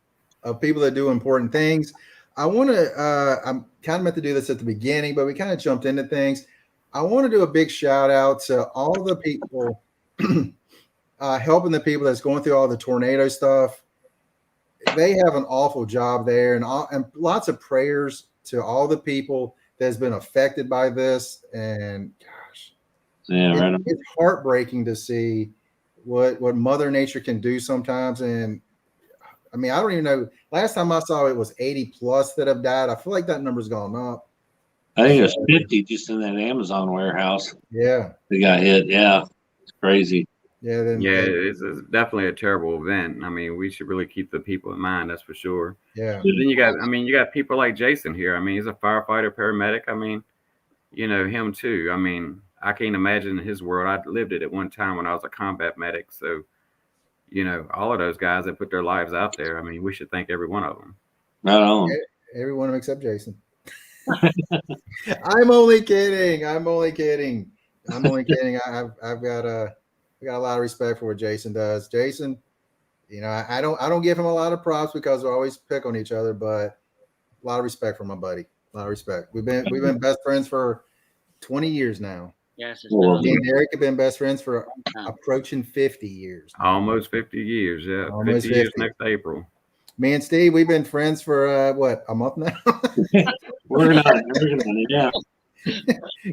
[SPEAKER 2] people that do important things, I want to. I'm kind of meant to do this at the beginning, but we kind of jumped into things. I want to do a big shout out to all the people helping the people that's going through all the tornado stuff. They have an awful job there, and lots of prayers to all the people that's been affected by this. And gosh, it's heartbreaking to see what Mother Nature can do sometimes. And I mean, I don't even know. Last time I saw it was 80 plus that have died. I feel like that number's gone up.
[SPEAKER 1] I think it was 50 just in that Amazon warehouse.
[SPEAKER 2] Yeah.
[SPEAKER 1] They got hit. Yeah. It's crazy.
[SPEAKER 2] Yeah.
[SPEAKER 3] It's definitely a terrible event. I mean, we should really keep the people in mind. That's for sure.
[SPEAKER 2] Yeah.
[SPEAKER 3] But then you got people like Jason here. I mean, he's a firefighter, paramedic. I mean, him too. I mean, I can't imagine his world. I lived it at one time when I was a combat medic. So, all of those guys that put their lives out there, I mean, we should thank every one of them.
[SPEAKER 1] Right on.
[SPEAKER 2] Every one of them except Jason. I'm only kidding. I've got a lot of respect for what Jason does. Jason, I don't give him a lot of props because we always pick on each other, but a lot of respect for my buddy. A lot of respect. We've been best friends for 20 years now.
[SPEAKER 4] Yes,
[SPEAKER 2] me and Eric have been best friends for approaching 50 years.
[SPEAKER 3] Almost 50 years, yeah.
[SPEAKER 2] Almost
[SPEAKER 3] 50 years next April.
[SPEAKER 2] Me and Steve, we've been friends for a month now.
[SPEAKER 1] We're not, yeah.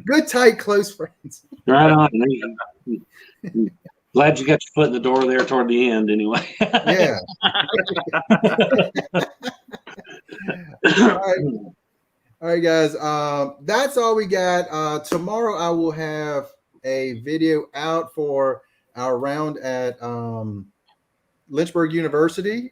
[SPEAKER 2] Good, tight, close friends.
[SPEAKER 1] Right on. Glad you got your foot in the door there toward the end, anyway.
[SPEAKER 2] Yeah. All right, guys. That's all we got. Tomorrow I will have a video out for our round at Lynchburg University.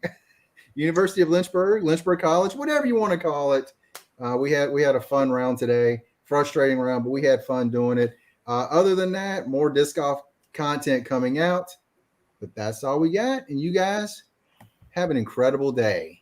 [SPEAKER 2] University of Lynchburg College, whatever you want to call it. We had a fun round today. frustrating round, but we had fun doing it. Other than that, more disc golf content coming out. But that's all we got. And you guys have an incredible day.